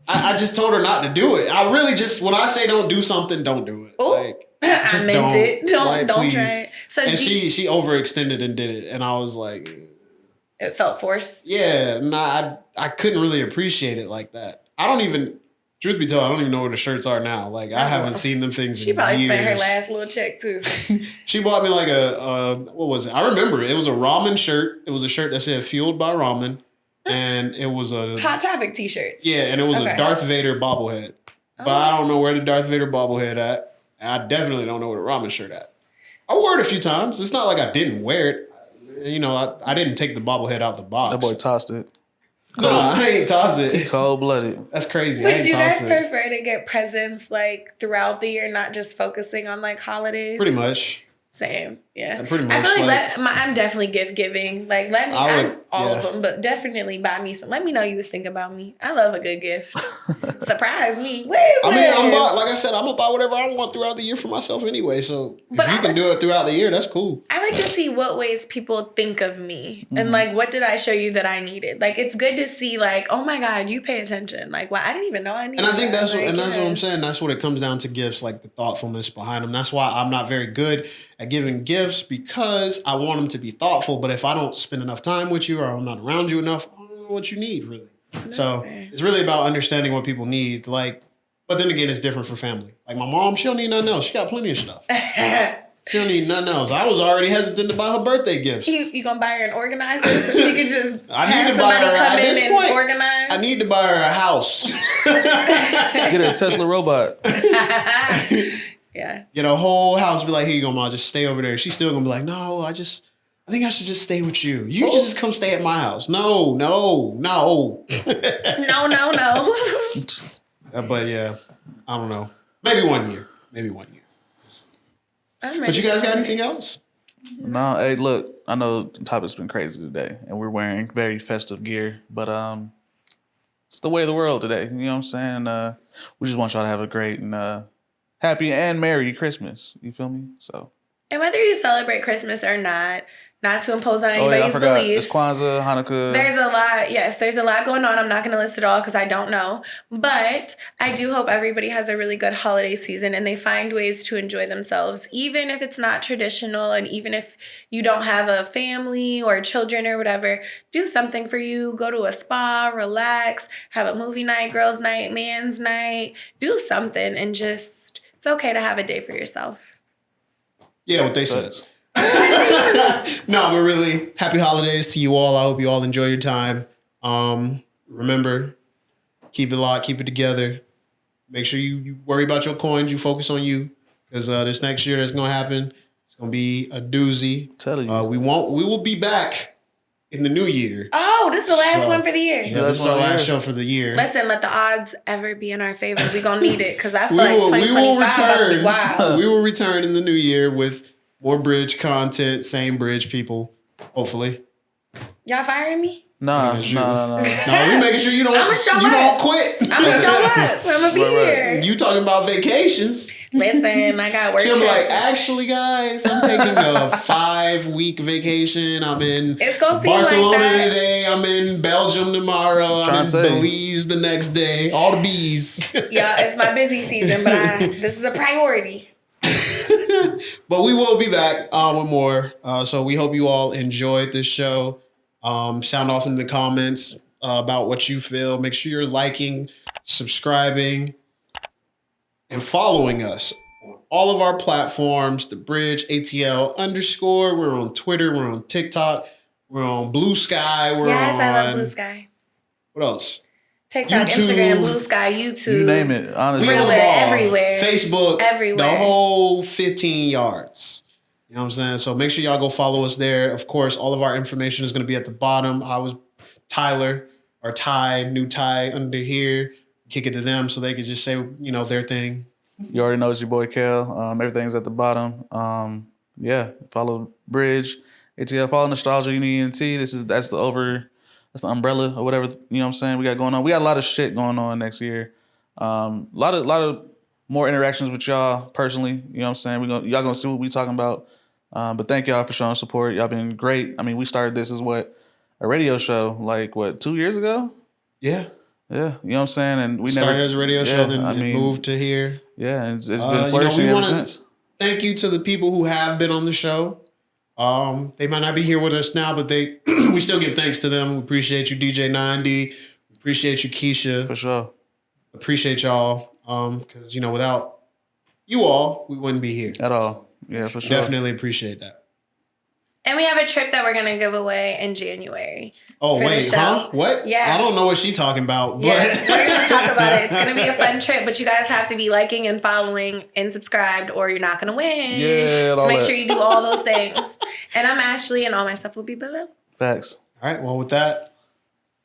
I just told her not to do it. I really just, when I say don't do something, don't do it. Oh. Like, I just meant don't. it. Don't Like, try please. it. So and she overextended and did it, and I was like, it felt forced. yeah, nah, I couldn't really appreciate it like that. I don't even, truth be told, I don't even know where the shirts are now. Like, I That's haven't what- seen them things She in probably years. spent her last little check too. She bought me like what was it? I remember it. It was a ramen shirt. It was a shirt that said "Fueled by Ramen," and it was a Hot Topic t-shirts. yeah, and it was Okay. a Darth Vader bobblehead. But Oh. I don't know where the Darth Vader bobblehead at. I definitely don't know where the ramen shirt at. I wore it a few times. It's not like I didn't wear it. You know, I didn't take the bobblehead out the box. That boy tossed it. No, I ain't tossed it. Cold blooded. That's crazy. I Would ain't you guys tossed it. prefer to get presents like throughout the year, not just focusing on like holidays? Pretty much. Same, yeah. Pretty I much, feel like, like- I'm definitely gift giving. Like, let me, I would- I'm all of yeah. them, but definitely buy me some. Let me know you was thinking about me. I love a good gift. Surprise me. Where's I mean, this? like I said, I'm gonna buy whatever I want throughout the year for myself anyway. So But if you I can do it throughout the year, that's cool. I like to see what ways people think of me and like what did I show you that I needed. Like it's good to see like, oh my God, you pay attention. Like, well, I didn't even know I needed. And I think that. that's like, what I'm yes. saying. That's what it comes down to gifts, like the thoughtfulness behind them. That's why I'm not very good at giving gifts because I want them to be thoughtful. But if I don't spend enough time with you or I'm not around you enough, I don't know what you need really. So fair. it's really about understanding what people need. Like, but then again, it's different for family. Like my mom, she don't need nothing else. She got plenty of stuff. She don't need nothing else. I was already hesitant to buy her birthday gifts. You gonna buy her an organizer so she can just I need have to buy somebody her- come at in this and point, organize? I need to buy her a house. Get her a Tesla robot. Yeah. Get a whole house, be like, here you go, Ma, just stay over there. She's still gonna be like, no, I think I should just stay with you. You just come stay at my house. No. No. But yeah, I don't know. Maybe 1 year. I'm But you guys got anything else? No, hey, look, I know the topic's been crazy today, and we're wearing very festive gear, but it's the way of the world today. You know what I'm saying? We just want y'all to have a great and happy and merry Christmas. You feel me? So. And whether you celebrate Christmas or not to impose on Oh anybody's yeah, I forgot. beliefs. It's Kwanzaa, Hanukkah. There's a lot, yes, there's a lot going on. I'm not going to list it all because I don't know. But I do hope everybody has a really good holiday season and they find ways to enjoy themselves, even if it's not traditional and even if you don't have a family or children or whatever. Do something for you. Go to a spa, relax, have a movie night, girls' night, man's night. Do something and just, it's okay to have a day for yourself. Yeah, what they said. No, but really, happy holidays to you all. I hope you all enjoy your time. Remember, keep it locked, keep it together. Make sure you worry about your coins. You focus on you, because this next year that's gonna happen. It's gonna be a doozy. Telling you. We will be back in the new year. Oh, this is the last So, one for the year. Yeah, this is our last show for the year. Listen, let the odds ever be in our favor. We gonna need it because I feel we like will 2025 about to be return. wild. We will return in the new year with more bridge content, same bridge people, hopefully. Y'all firing me? No, Making no. No, we making sure you don't. I'ma show you up. don't quit. I'm gonna show up. I'm gonna be here. You talking about vacations? Listen, I got work. She'll be trips. like, actually, guys, I'm taking a 5-week vacation. I'm in It's gonna seem Barcelona like that. today. I'm in Belgium tomorrow. I'm in Belize the next day. All the bees. Yeah, it's my busy season, but this is a priority. But we will be back with more. So we hope you all enjoyed this show. Sound off in the comments about what you feel. Make sure you're liking, subscribing, and following us on all of our platforms. The Bridge ATL _ We're on Twitter. We're on TikTok. We're on Blue Sky. We're Yes, on. I love Blue Sky. What else? TikTok, YouTube. Instagram, Blue Sky, YouTube. You name it, honestly. We on Everywhere, them all. everywhere. Facebook, Everywhere. the whole 15 yards. You know what I'm saying? So make sure y'all go follow us there. Of course, all of our information is going to be at the bottom. I was Tyler or Ty, new Ty under here. Kick it to them so they could just say, their thing. You already know it's your boy Kel. Everything's at the bottom. Yeah, follow Bridge, ATL, follow Nostalgia ENT. That's the umbrella or whatever, you know what I'm saying, we got going on. We got a lot of shit going on next year. A lot of more interactions with y'all personally, you know what I'm saying? Y'all gonna see what we talking about. But thank y'all for showing support. Y'all been great. I mean, we started this as a radio show, 2 years ago? Yeah. Yeah, you know what I'm saying? And we started never as a radio show, then moved to here. Yeah, and it's been flourishing we ever wanna since. Thank you to the people who have been on the show. They might not be here with us now, but we still give thanks to them. We appreciate you, DJ 90. Appreciate you, Keisha. For sure. Appreciate y'all. Because without you all, we wouldn't be here. At all. Yeah, for sure. Definitely appreciate that. And we have a trip that we're going to give away in January. Oh, wait, huh? What? Yeah. I don't know what she's talking about. But Yeah, we're going to talk about it. It's going to be a fun trip, but you guys have to be liking and following and subscribed or you're not going to win. Yeah, so make sure you do all those things. And I'm Ashley and all my stuff will be below. Facts. All right, well, with that,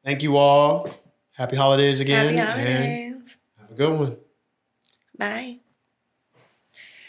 thank you all. Happy holidays again. Happy holidays. And have a good one. Bye.